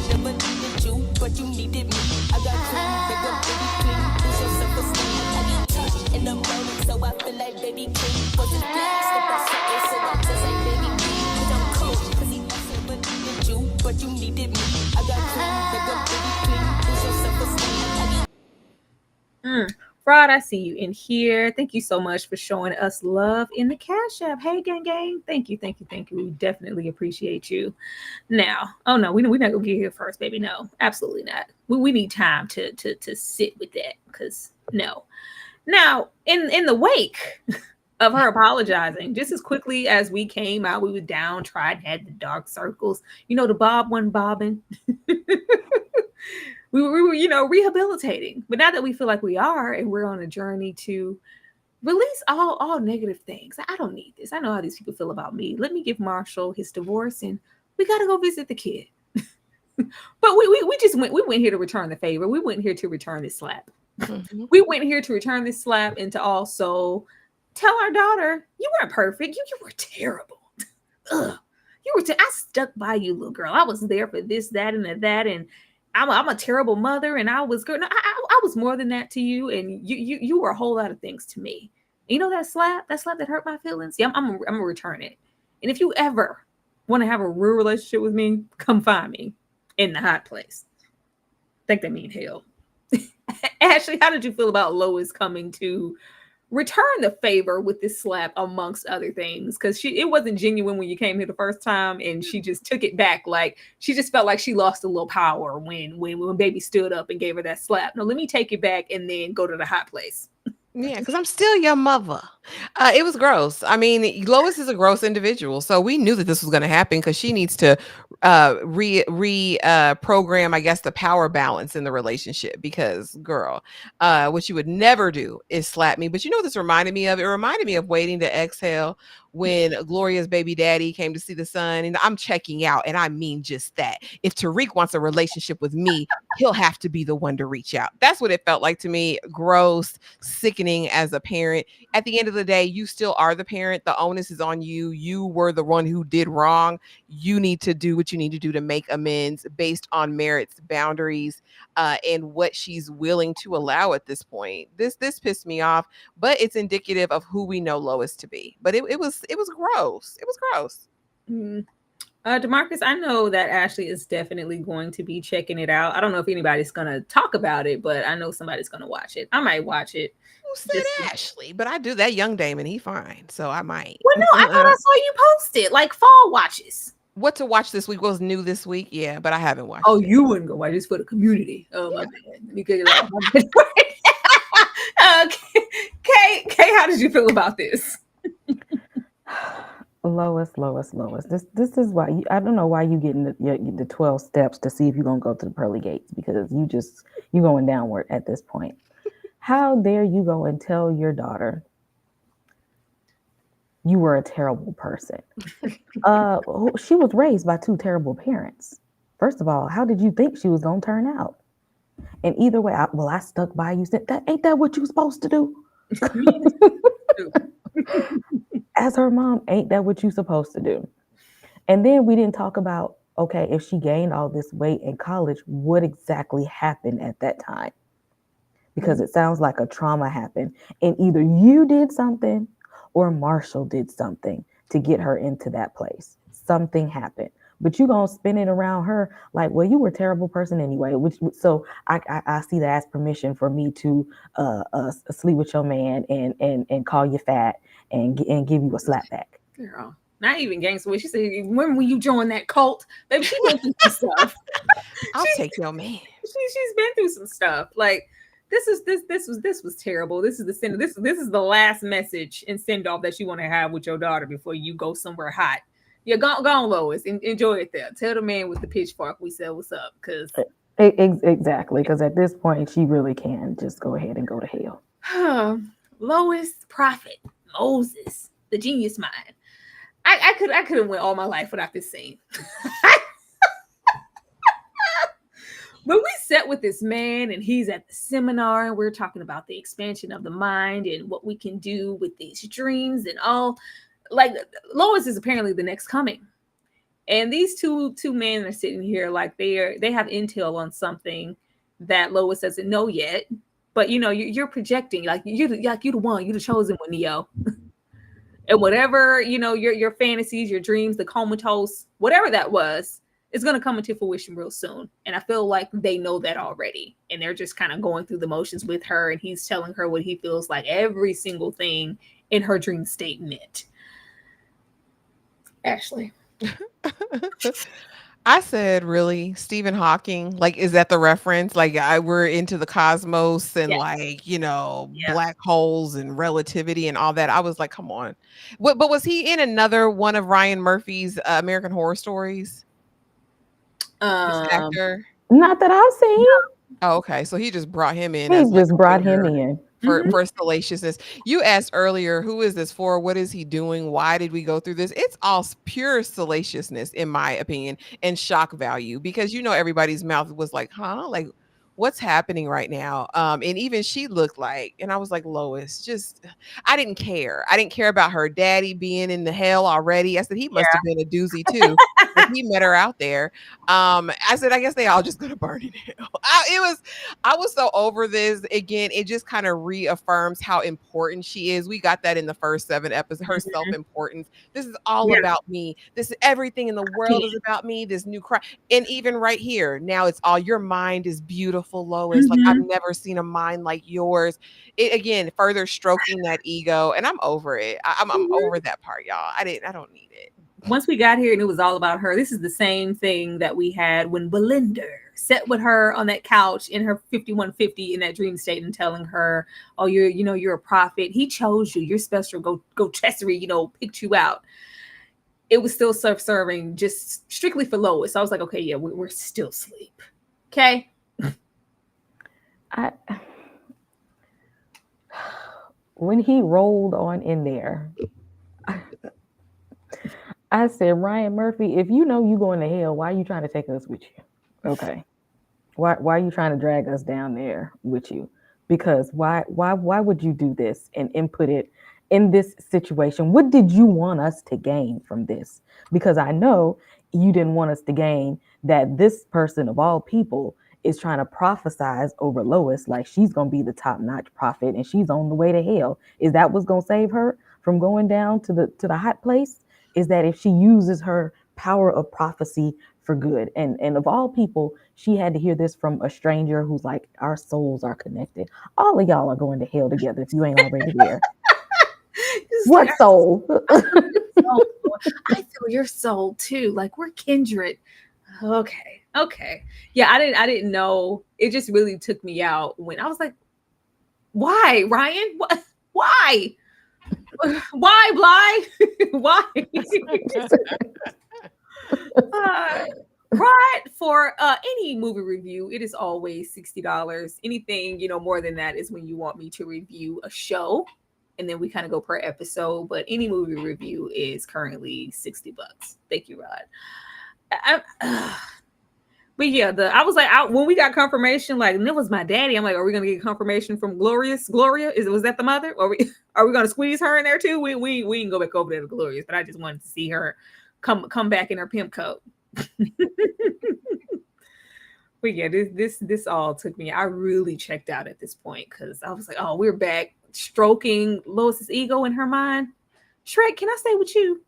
Never needed you, but you needed me. I got clean, they go baby clean. Lose your self-esteem. I get touched in the moment, so I feel like baby king. Wasn't big, step by step, so I just like baby king. You don't cool, cause he never needed you, but you needed me. I got clean, they go baby clean. Lose your self-esteem. I get Rod, I see you in here. Thank you so much for showing us love in the Cash App. Hey, gang. Thank you. We definitely appreciate you. Now, oh no, we're not gonna get here first, baby. No, absolutely not. We need time to sit with that, because no. Now, in the wake of her apologizing, just as quickly as we came out, we were downtrodden, had the dark circles. You know, the bob wasn't bobbing. We were, rehabilitating. But now that we feel like we are, and we're on a journey to release all negative things. I don't need this. I know how these people feel about me. Let me give Marshall his divorce, and we got to go visit the kid. But we went here to return the favor. We went here to return this slap. Mm-hmm. We went here to return this slap and to also tell our daughter, you weren't perfect. You were terrible. Ugh. I stuck by you, little girl. I was there for this, that, and that, and I'm a terrible mother, and I was good. No, I was more than that to you, and you were a whole lot of things to me. You know that slap that hurt my feelings. Yeah, I'm gonna return it. And if you ever want to have a real relationship with me, come find me in the hot place. Think that mean hell. Ashley, how did you feel about Lois coming to return the favor with this slap, amongst other things? Because it wasn't genuine when you came here the first time, and she just took it back. Like, she just felt like she lost a little power when baby stood up and gave her that slap. No, let me take it back and then go to the hot place. Yeah, because I'm still your mother. It was gross. I mean, Lois is a gross individual, so we knew that this was going to happen because she needs to program, I guess, the power balance in the relationship. Because, girl, what you would never do is slap me. But you know what this reminded me of? It reminded me of Waiting to Exhale, when Gloria's baby daddy came to see the son, and I'm checking out, and I mean just that. If Tariq wants a relationship with me, he'll have to be the one to reach out. That's what it felt like to me. Gross, sickening as a parent. At the end of the day, you still are the parent. The onus is on you. You were the one who did wrong. You need to do what you need to do to make amends based on merits, boundaries, and what she's willing to allow at this point. This pissed me off, but it's indicative of who we know Lois to be. But it was gross. It was gross. DeMarcus, I know that Ashley is definitely going to be checking it out. I don't know if anybody's going to talk about it, but I know somebody's going to watch it. I might watch it. Who said Ashley? But I do. That young Damon, he fine, so I might. Well, no, I thought I saw you post it, like fall watches. What to watch this week was new this week, yeah, but I haven't watched. Oh, you wouldn't go watch this for the community. Oh, my bad. Let me get it off. Kay, how did you feel about this? Lois. This is why I don't know why you getting the 12 steps to see if you're gonna go to the pearly gates, because you going downward at this point. How dare you go and tell your daughter you were a terrible person? She was raised by two terrible parents. First of all, how did you think she was gonna turn out? And either way, I stuck by you. Said that ain't that what you supposed to do? As her mom, ain't that what you supposed to do? And then we didn't talk about okay, if she gained all this weight in college, what exactly happened at that time? Because it sounds like a trauma happened, and either you did something or Marshall did something to get her into that place. Something happened, but you gonna spin it around her like, well, you were a terrible person anyway. Which so I see that as permission for me to sleep with your man and call you fat and give you a slap back. Girl, not even gangster. She said, "Remember when you joined that cult, baby? She been through some stuff. I'll take your man. She's been through some stuff. Like this was terrible. This is the send. This is the last message and send off that you want to have with your daughter before you go somewhere hot. Yeah, go on, Lois. Enjoy it there. Tell the man with the pitchfork we said what's up, because exactly. Because at this point, she really can just go ahead and go to hell. Lois, prophet, Moses, the genius mind. I could have went all my life without this scene. When we sat with this man and he's at the seminar and we're talking about the expansion of the mind and what we can do with these dreams and all, like Lois is apparently the next coming. And these two men are sitting here like they have intel on something that Lois doesn't know yet. But you're projecting like you're the one, you're the chosen one, Neo. And whatever, your fantasies, your dreams, the comatose, whatever that was, is going to come into fruition real soon. And I feel like they know that already. And they're just kind of going through the motions with her. And he's telling her what he feels like every single thing in her dream state meant. Ashley. I said, really, Stephen Hawking? Like, is that the reference? Like, we're into the cosmos and black holes and relativity and all that. I was like, come on. But was he in another one of Ryan Murphy's American Horror Stories? This actor? Not that I've seen. Oh, okay. So he just brought him in. He just brought him in. For salaciousness. You asked earlier, who is this for? What is he doing? Why did we go through this? It's all pure salaciousness, in my opinion, and shock value, because everybody's mouth was like, huh? Like, what's happening right now? And even she looked like, and I was like, Lois, I didn't care. I didn't care about her daddy being in the hell already. I said, he must have been a doozy too. If he met her out there. I said, I guess they all just gonna burn in hell. I was so over this. Again, it just kind of reaffirms how important she is. We got that in the first 7 episodes, her self-importance. This is all about me. This is everything in the world is about me. This new crime. And even right here, now it's all, your mind is beautiful, Lois. Like, I've never seen a mind like yours. It again, further stroking that ego. And I'm over it. I'm over that part, y'all. I don't need it. Once we got here and it was all about her, this is the same thing that we had when Belinda sat with her on that couch in her 5150 in that dream state and telling her, oh, you're a prophet. He chose you. You're special. Grotesquerie, picked you out. It was still self-serving, just strictly for Lois. So I was like, okay, yeah, we're still asleep. Okay. When he rolled on in there, I said, Ryan Murphy, if you know you going to hell, why are you trying to take us with you? Okay. Why are you trying to drag us down there with you? Because why would you do this and input it in this situation? What did you want us to gain from this? Because I know you didn't want us to gain that this person of all people is trying to prophesize over Lois like she's going to be the top-notch prophet and she's on the way to hell. Is that what's going to save her from going down to the hot place? Is that if she uses her power of prophecy for good. And of all people, she had to hear this from a stranger who's like, our souls are connected. All of y'all are going to hell together if you ain't already there. What soul? I feel your soul too. Like, we're kindred. Okay. Yeah, I didn't know. It just really took me out when I was like, why, Ryan? What? Why? Why, Bly? Why? Right. For any movie review, it is always $60. Anything, more than that is when you want me to review a show. And then we kind of go per episode. But any movie review is currently $60. Thank you, Rod. But yeah, I was like, when we got confirmation, like, and it was my daddy. I'm like, are we gonna get confirmation from Gloria? Was that the mother? Or are we gonna squeeze her in there too? We can go back over there to Glorious, but I just wanted to see her come back in her pimp coat. But yeah, this all took me. I really checked out at this point because I was like, oh, we're back stroking Lois's ego in her mind. Shrek, can I stay with you?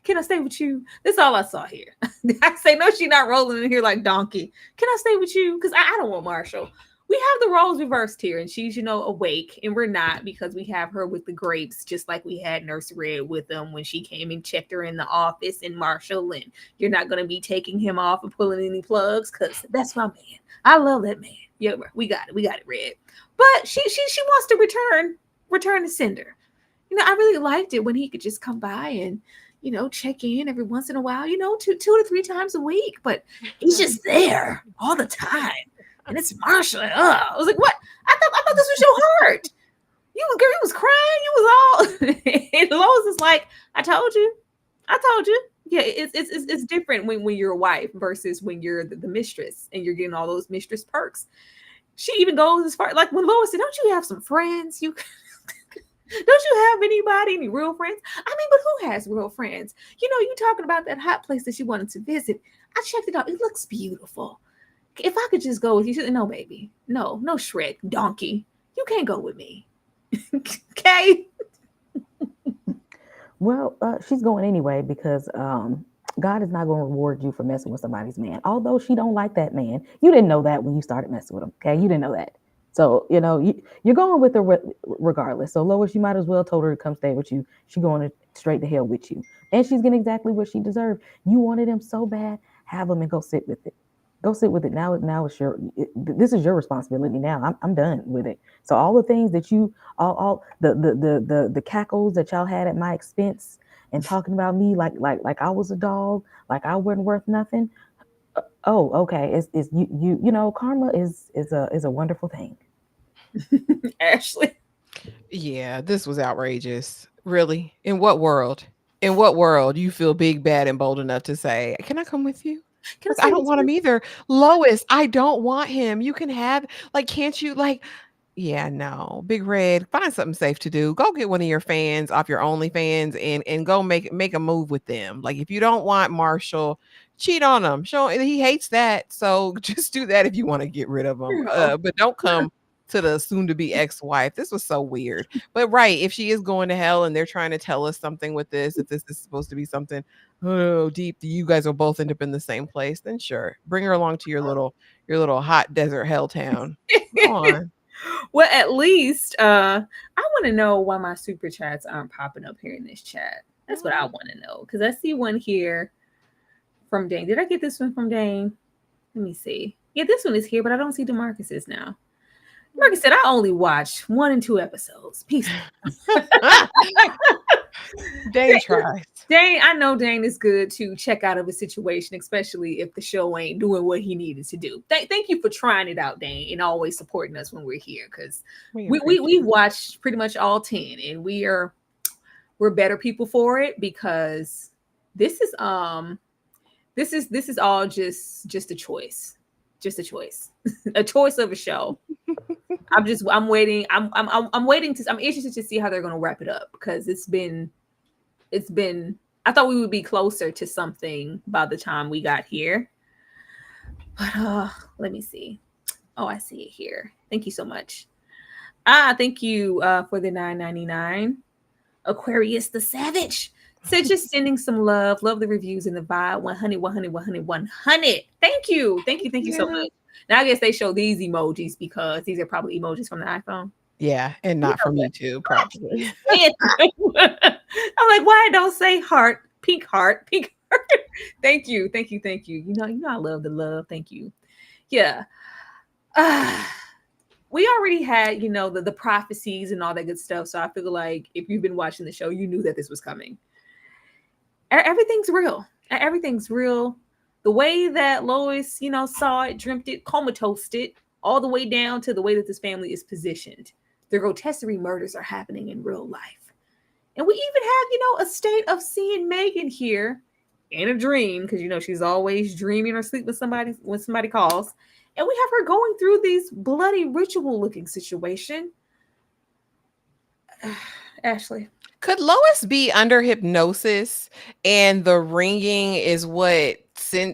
Can I stay with you? That's all I saw here. I say, no, she's not rolling in here like donkey. Can I stay with you? Because I don't want Marshall. We have the roles reversed here, and she's, awake, and we're not because we have her with the grapes, just like we had Nurse Red with them when she came and checked her in the office, and Marshall, and you're not going to be taking him off and pulling any plugs because that's my man. I love that man. Yeah, we got it, Red. But she wants to return to Cinder. I really liked it when he could just come by and check in every once in a while, two to three times a week, but he's just there all the time. And it's Marshall. I was like, what? I thought this was your heart. You was crying. You was all and Lois is like, I told you. Yeah, it's different when you're a wife versus when you're the mistress and you're getting all those mistress perks. She even goes as far like when Lois said, don't you have some friends? You don't you have any real friends? I mean, but who has real friends? You talking about that hot place that you wanted to visit. I checked it out. It looks beautiful. If I could just go with you, she said, no, baby. No, Shrek, donkey. You can't go with me. Okay? Well, she's going anyway because God is not going to reward you for messing with somebody's man. Although she don't like that man. You didn't know that when you started messing with him, okay? You didn't know that. So, you're going with her regardless. So, Lois, you might as well told her to come stay with you. She's going straight to hell with you. And she's getting exactly what she deserved. You wanted him so bad, have him and go sit with it. Go sit with it. Now it's this is your responsibility now. I'm done with it. So all the things that all the cackles that y'all had at my expense and talking about me like I was a dog, like I wasn't worth nothing. Oh, okay. It's karma is a wonderful thing. Ashley. Yeah, this was outrageous. Really? In what world? In what world you feel big, bad, and bold enough to say, can I come with you? I don't want him either. Lois, I don't want him. You can have, can't you, yeah, no. Big Red, find something safe to do. Go get one of your fans off your OnlyFans and go make a move with them. Like, if you don't want Marshall, cheat on him. Show he hates that. So just do that if you want to get rid of him. But don't come to the soon-to-be ex-wife. This was so weird. But right, if she is going to hell and they're trying to tell us something with this, if this is supposed to be something deep, you guys will both end up in the same place, then sure, bring her along to your little hot desert hell town. Go on. Well, at least I want to know why my super chats aren't popping up here in this chat. That's what I want to know, because I see one here from Dane. Did I get this one from Dane? Let me see. Yeah, this one is here, but I don't see DeMarcus's now. Marcus said, I only watched 1 and 2 episodes. Peace. Dane tries. Dane, I know Dane is good to check out of a situation, especially if the show ain't doing what he needed to do. Thank you for trying it out, Dane, and always supporting us when we're here, because we've watched pretty much all 10, and we're better people for it, because this is all just a choice. Just a choice. A choice of a show. I'm waiting. I'm waiting I'm interested to see how they're gonna wrap it up, because it's been I thought we would be closer to something by the time we got here. But let me see. Oh, I see it here. Thank you so much. Thank you for the $9.99. Aquarius the Savage. So just sending some love. Love the reviews and the vibe. 100. Thank you so much. Now I guess they show these emojis because these are probably emojis from the iPhone. Yeah, and not from me too, probably. I'm like, why don't say heart, pink heart. Thank you. You know I love the love. Thank you. Yeah. We already had, the prophecies and all that good stuff. So I feel like if you've been watching the show, you knew that this was coming. Everything's real. Everything's real. The way that Lois, saw it, dreamt it, comatosed it, all the way down to the way that this family is positioned. The grotesquerie murders are happening in real life. And we even have, a state of seeing Megan here in a dream, because, she's always dreaming or sleep with somebody when somebody calls. And we have her going through these bloody ritual-looking situation. Ashley. Could Lois be under hypnosis and the ringing is what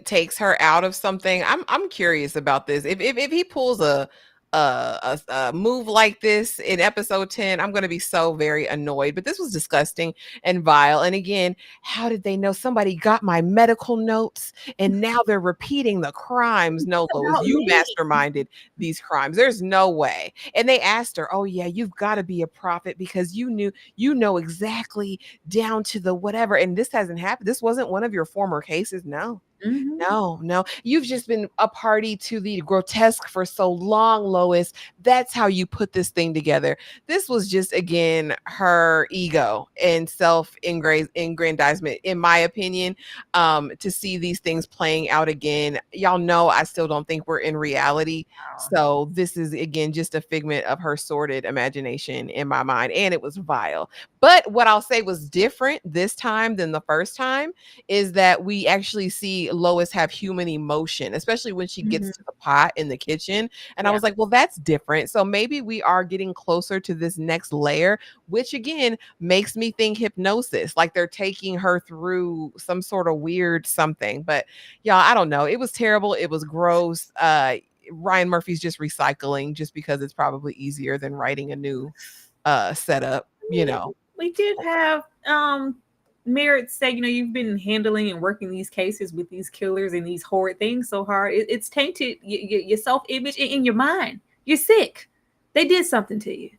takes her out of something. I'm curious about this. If he pulls a move like this in episode 10, I'm going to be so very annoyed. But this was disgusting and vile. And again, how did they know? Somebody got my medical notes and now they're repeating the crimes. No, Lois, you masterminded these crimes. There's no way. And they asked her, oh yeah, you've got to be a prophet because you know exactly down to the whatever. And this hasn't happened. This wasn't one of your former cases. No. No. You've just been a party to the grotesque for so long, Lois. That's how you put this thing together. This was just, again, her ego and self-aggrandizement, in my opinion, to see these things playing out again. Y'all know I still don't think we're in reality. So this is, again, just a figment of her sordid imagination in my mind. And it was vile. But what I'll say was different this time than the first time is that we actually see Lois have human emotion, especially when she gets to the pot in the kitchen. And I was like, well, that's different. So maybe we are getting closer to this next layer, which again makes me think hypnosis, like they're taking her through some sort of weird something. But y'all, I don't know. It was terrible. It was gross. Ryan Murphy's just recycling just because it's probably easier than writing a new setup, you know. We did have Merritt say, you've been handling and working these cases with these killers and these horrid things so hard. It's tainted your self-image in your mind. You're sick. They did something to you.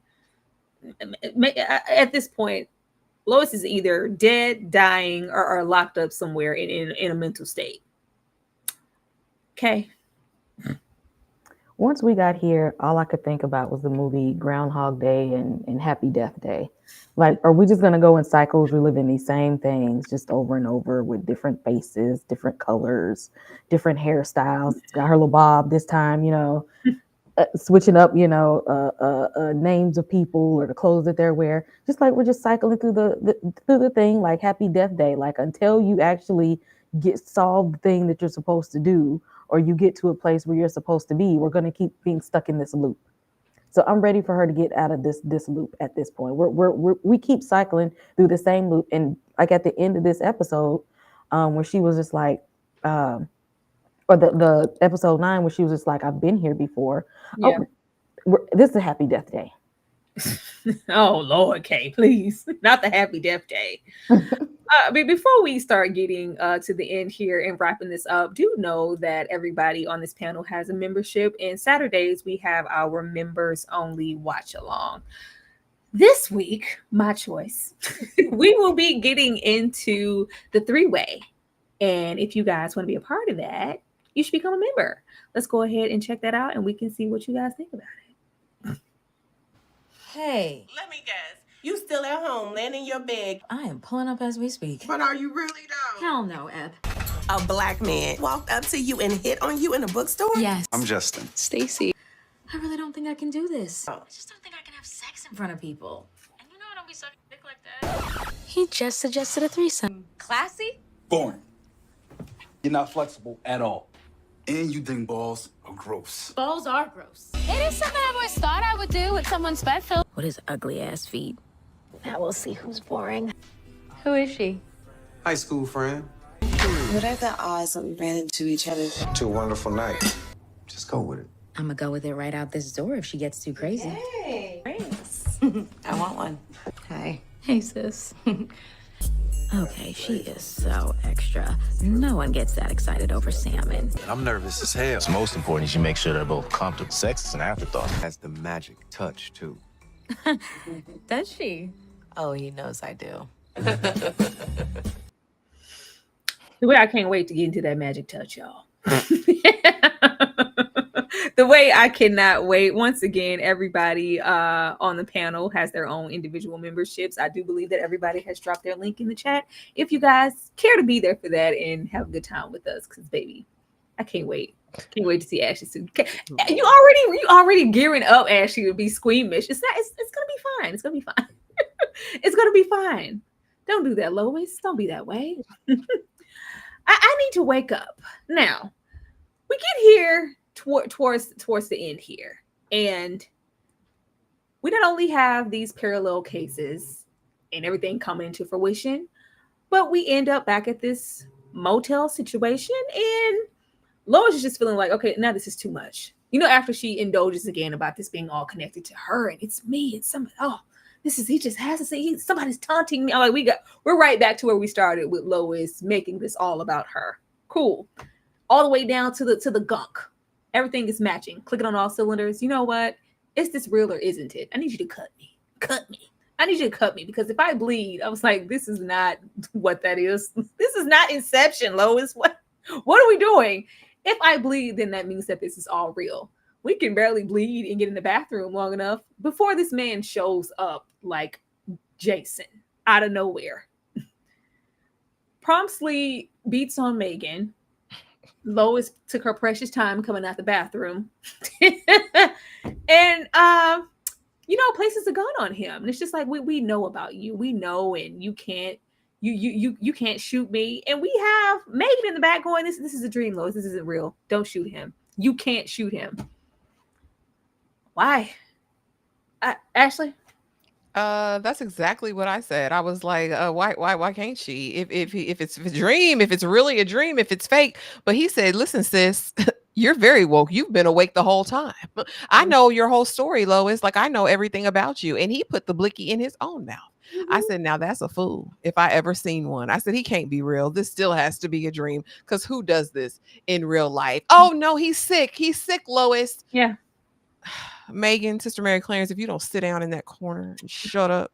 At this point, Lois is either dead, dying, or locked up somewhere in a mental state. Okay. Once we got here, all I could think about was the movie Groundhog Day and Happy Death Day. Like, are we just going to go in cycles, reliving these same things just over and over with different faces, different colors, different hairstyles? It's got her little bob this time, switching up, names of people or the clothes that they're wearing. Just like we're just cycling through the thing like Happy Death Day. Like until you actually solve the thing that you're supposed to do, or you get to a place where you're supposed to be, we're going to keep being stuck in this loop. So I'm ready for her to get out of this loop at this point. We keep cycling through the same loop. And like at the end of this episode, where she was just like, or the episode 9, where she was just like, I've been here before. Yeah. This is a Happy Death Day. Oh, Lord, Kay, please. Not the Happy Death Day. But before we start getting to the end here and wrapping this up, do know that everybody on this panel has a membership, and Saturdays we have our members only watch along. This week, my choice, we will be getting into the 3-way. And if you guys want to be a part of that, you should become a member. Let's go ahead and check that out, and we can see what you guys think about it. Hey. Let me guess. You still at home, laying in your bed. I am pulling up as we speak. But are you really though? Hell no, Eb. A black man walked up to you and hit on you in a bookstore? Yes. I'm Justin. Stacy. I really don't think I can do this. Oh. I just don't think I can have sex in front of people. And I don't be sucking dick like that. He just suggested a threesome. Classy? Boring. You're not flexible at all. And you think balls are gross. Balls are gross. It is something I always thought I would do with someone special. What is ugly ass feet? Now we'll see who's boring. Who is she? High school friend. What are the odds that we ran into each other? To a wonderful night. Just go with it. I'm gonna go with it right out this door if she gets too crazy. Hey, Thanks. I want one. Hi. Hey, sis. Okay, she is so extra. No one gets that excited over salmon. I'm nervous as hell. What's most important is you make sure they're both comfortable. Sex is an afterthought. Has the magic touch, too. Does she? Oh, he knows I do. The way I can't wait to get into that magic touch, y'all. The way I cannot wait. Once again, everybody on the panel has their own individual memberships. I do believe that everybody has dropped their link in the chat. If you guys care to be there for that and have a good time with us, because baby, I can't wait. Can't wait to see Ashley soon. You already gearing up, Ashley, to be squeamish. It's gonna be fine. It's gonna be fine. It's gonna be fine. Don't do that, Lois. Don't be that way. I need to wake up. Now, we get here towards the end here. And we not only have these parallel cases and everything coming into fruition, but we end up back at this motel situation, and Lois is just feeling like, okay, now this is too much. You know, after she indulges again about this being all connected to her, and it's me, it's somebody. Oh, this is he just has to say somebody's taunting me. I'm like, we're right back to where we started with Lois making this all about her. Cool, all the way down to the gunk. Everything is matching, clicking on all cylinders. You know what? Is this real or isn't it? I need you to cut me. Cut me. I need you to cut me, because if I bleed, I was like, this is not what that is. This is not Inception, Lois. What are we doing? If I bleed, then that means that this is all real. We can barely bleed and get in the bathroom long enough before this man shows up like Jason out of nowhere. Promptly beats on Megan. Lois took her precious time coming out the bathroom. And places a gun on him. And it's just like, we know about you. We know, and you can't shoot me. And we have Megan in the back going, this is a dream, Lois. This isn't real. Don't shoot him. You can't shoot him. Why? Ashley? That's exactly what I said. I was like, why can't she? If it's a dream, if it's really a dream, if it's fake. But he said, listen, sis, you're very woke. You've been awake the whole time. I know your whole story, Lois. Like, I know everything about you. And he put the blicky in his own mouth. I said, now that's a fool. If I ever seen one, I said, he can't be real. This still has to be a dream, because who does this in real life? Oh no, he's sick. He's sick, Lois. Yeah. Megan, Sister Mary Clarence, if you don't sit down in that corner and shut up.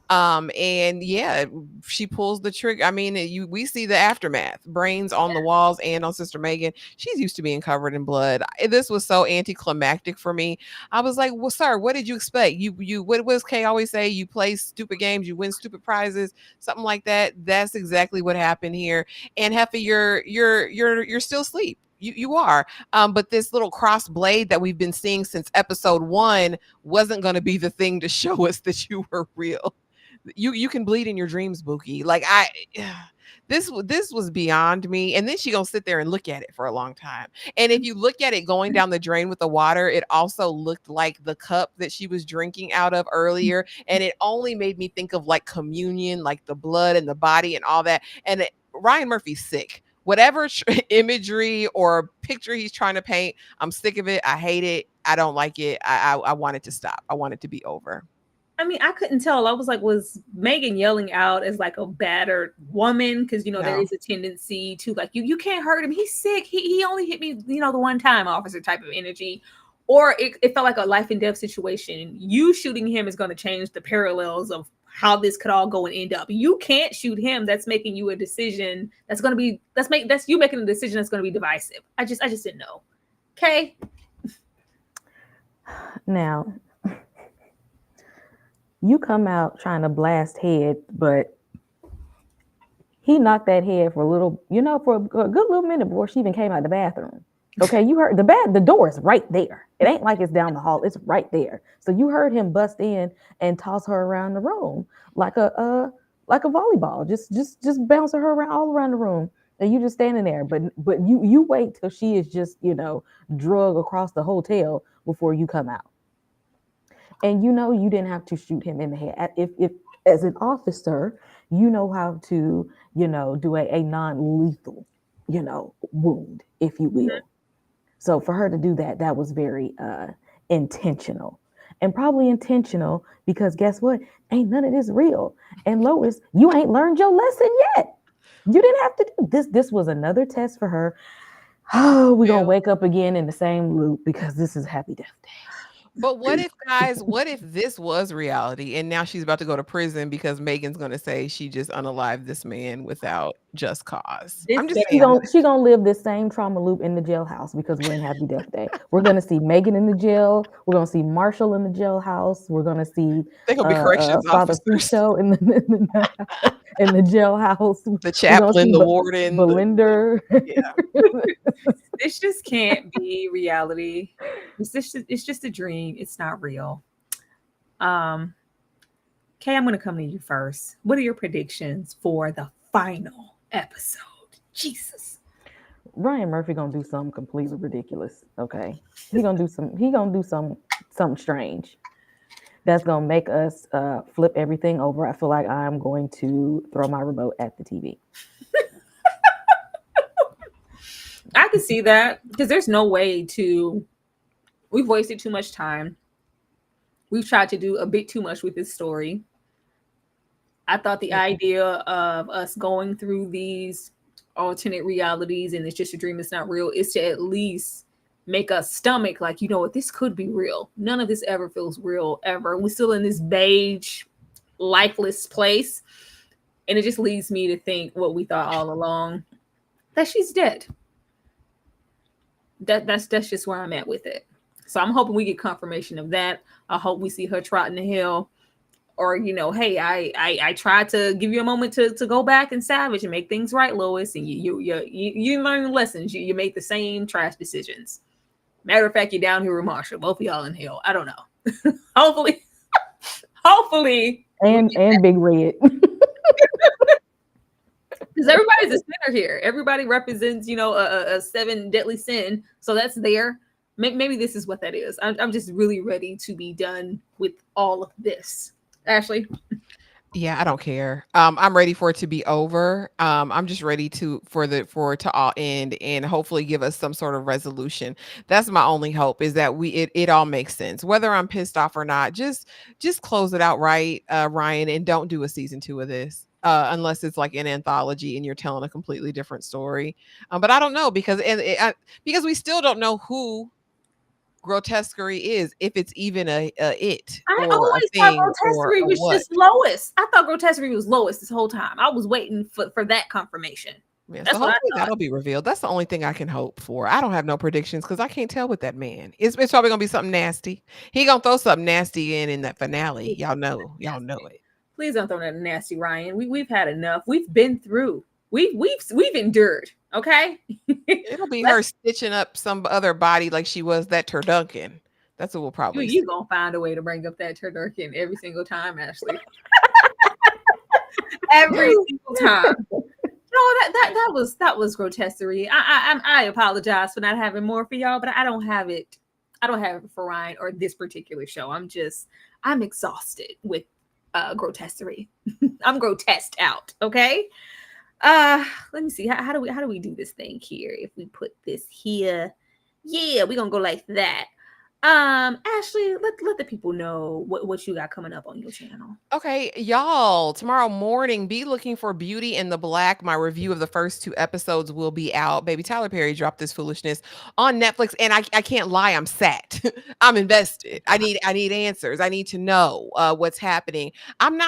And yeah, she pulls the trigger. I mean, we see the aftermath, brains on the walls and on Sister Megan. She's used to being covered in blood. This was so anticlimactic for me. I was like, well, sir, what did you expect? What does Kay always say? You play stupid games, you win stupid prizes, something like that. That's exactly what happened here. And Heffa, you're still asleep. You are. But this little cross blade that we've been seeing since episode 1 wasn't going to be the thing to show us that you were real. You can bleed in your dreams, Bookie. Like, this was beyond me. And then she gonna sit there and look at it for a long time. And if you look at it going down the drain with the water, it also looked like the cup that she was drinking out of earlier. And it only made me think of like communion, like the blood and the body and all that. And Ryan Murphy's sick. Whatever imagery or picture he's trying to paint, I'm sick of it. I hate it. I don't like it. I want it to stop. I want it to be over. I mean, I couldn't tell. I was like, was Megan yelling out as like a battered woman? Because, No. there is a tendency to like, you can't hurt him. He's sick. He only hit me, the one time, officer type of energy. Or it felt like a life and death situation. You shooting him is going to change the parallels of how this could all go and end up. You can't shoot him. That's making you a decision that's going to be, that's you making a decision that's going to be divisive. I just didn't know. Okay. Now, you come out trying to blast head, but he knocked that head for a little, for a good little minute before she even came out of the bathroom. Okay, you heard the door is right there. It ain't like it's down the hall. It's right there. So you heard him bust in and toss her around the room like a volleyball, just bouncing her around all around the room. And you just standing there. But you wait till she is just, drug across the hotel before you come out. And you didn't have to shoot him in the head. If as an officer, you know how to, do a non-lethal, wound, if you will. So for her to do that was very intentional. And probably intentional because guess what? Ain't none of this real. And Lois, you ain't learned your lesson yet. You didn't have to do this. This was another test for her. Oh, we're going to wake up again in the same loop because this is Happy Death Day. But what if this was reality and now she's about to go to prison because Megan's going to say she just unalived this man without just cause? I'm just saying. She's going to live this same trauma loop in the jailhouse because we're in Happy Death Day. We're going to see Megan in the jail. We're going to see Marshall in the jailhouse. We're going to see Father Fucho in the jailhouse. The chaplain, the warden. Belinda. Yeah. This just can't be reality. It's just a dream. It's not real. Kay, I'm going to come to you first. What are your predictions for the final episode? Jesus. Ryan Murphy gonna do something completely ridiculous. Okay, he gonna do something strange. That's gonna make us flip everything over. I feel like I'm going to throw my remote at the TV. I can see that because there's no way to. We've wasted too much time. We've tried to do a bit too much with this story. I thought the idea of us going through these alternate realities and it's just a dream, it's not real, is to at least make us stomach like, you know what, this could be real. None of this ever feels real ever. We're still in this beige, lifeless place. And it just leads me to think what we thought all along, that she's dead. That's just where I'm at with it. So I'm hoping we get confirmation of that. I hope we see her trotting the hill. Or, you know, hey, I tried to give you a moment to go back and salvage and make things right, Lois, and you learn lessons. You make the same trash decisions. Matter of fact, you're down here with Marsha. Both of y'all in hell. I don't know. hopefully, and Big Red. Because everybody's a sinner here. Everybody represents, you know, a 7 deadly sin. So that's there. Maybe this is what that is. I'm just really ready to be done with all of this. Ashley? Yeah, I don't care. I'm ready for it to be over. I'm just ready for it to all end and hopefully give us some sort of resolution. That's my only hope, is that it all makes sense. Whether I'm pissed off or not, just close it out right, Ryan, and don't do a season 2 of this. Unless it's like an anthology and you're telling a completely different story. But I don't know, because we still don't know who Grotesquerie is, if it's even a it. I or always a thought thing or Grotesquerie a was what. just Lois. I thought Grotesquerie was Lois this whole time. I was waiting for that confirmation. Yeah, That's so what I hopefully thought. that'll be revealed. That's the only thing I can hope for. I don't have no predictions because I can't tell with that man. It's probably gonna be something nasty. He gonna throw something nasty in that finale. Y'all know it. Please don't throw that nasty, Ryan. We've had enough. We've been through. We've endured. Okay. It'll be her stitching up some other body like she was that Turduncan. That's what we'll probably see. You gonna find a way to bring up that Turduncan every single time, Ashley. Every single time. No, that was grotesquerie. I apologize for not having more for y'all, but I don't have it. I don't have it for Ryan or this particular show. I'm exhausted with grotesquerie. I'm grotesqued out. Okay. Let me see. How do we do this thing here? If we put this here, yeah, we're gonna go like that. Ashley, let the people know what you got coming up on your channel. Okay, y'all, tomorrow morning, be looking for Beauty in the Black. My review of the first 2 episodes will be out. Baby, Tyler Perry dropped this foolishness on Netflix, and I can't lie, I'm sat. I'm invested. I need answers. I need to know what's happening. I'm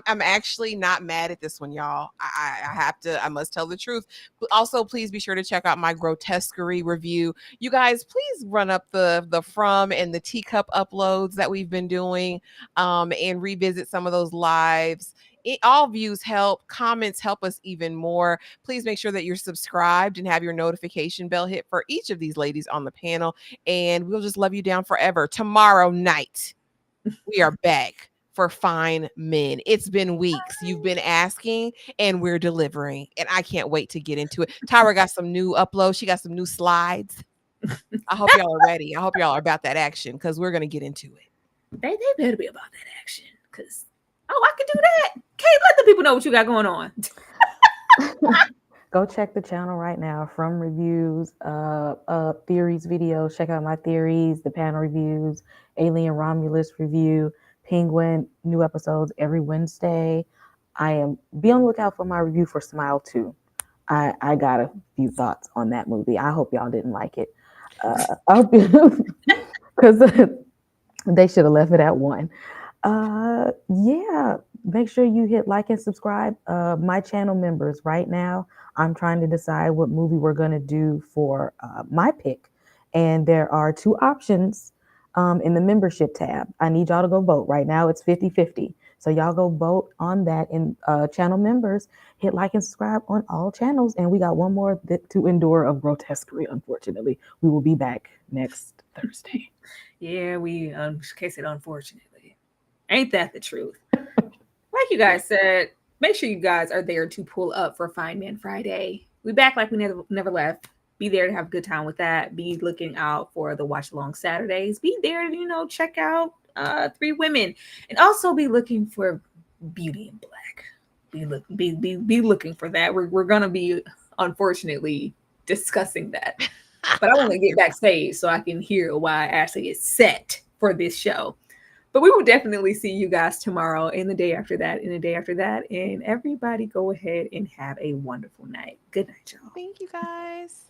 actually not mad at this one, y'all. I must tell the truth. But also, please be sure to check out my Grotesquerie review. You guys, please run up the From and the Teacup uploads that we've been doing, and revisit some of those lives. All views help. Comments help us even more. Please make sure that you're subscribed and have your notification bell hit for each of these ladies on the panel, and we'll just love you down forever. Tomorrow night, we are back for Fine Men. It's been weeks. You've been asking, and we're delivering, and I can't wait to get into it. Tyra got some new uploads. She got some new slides. I hope y'all are ready. I hope y'all are about that action, because we're going to get into it. They better be about that action, because I can do that. Kate, let the people know what you got going on. Go check the channel right now. From reviews, theories videos. Check out my theories, the panel reviews, Alien Romulus review, Penguin, new episodes every Wednesday. Be on the lookout for my review for Smile 2. I got a few thoughts on that movie. I hope y'all didn't like it. I hope because they should have left it at 1. Yeah, make sure you hit like and subscribe. My channel members, right now, I'm trying to decide what movie we're going to do for my pick. And there are 2 options in the membership tab. I need y'all to go vote. Right now, it's 50-50. So y'all go vote on that. And channel members, hit like and subscribe on all channels. And we got one more to endure of Grotesquerie, unfortunately. We will be back next Thursday. Yeah, we case it unfortunately. Ain't that the truth? Like you guys said, make sure you guys are there to pull up for Fine Man Friday. We back like we never left. Be there to have a good time with that. Be looking out for the watch along Saturdays. Be there to, check out 3 women. And also be looking for Beauty in Black. Be looking for that. We're gonna be, unfortunately, discussing that. But I want to get backstage so I can hear why Ashley is set for this show. But we will definitely see you guys tomorrow and the day after that and the day after that. And everybody go ahead and have a wonderful night. Good night, y'all. Thank you, guys.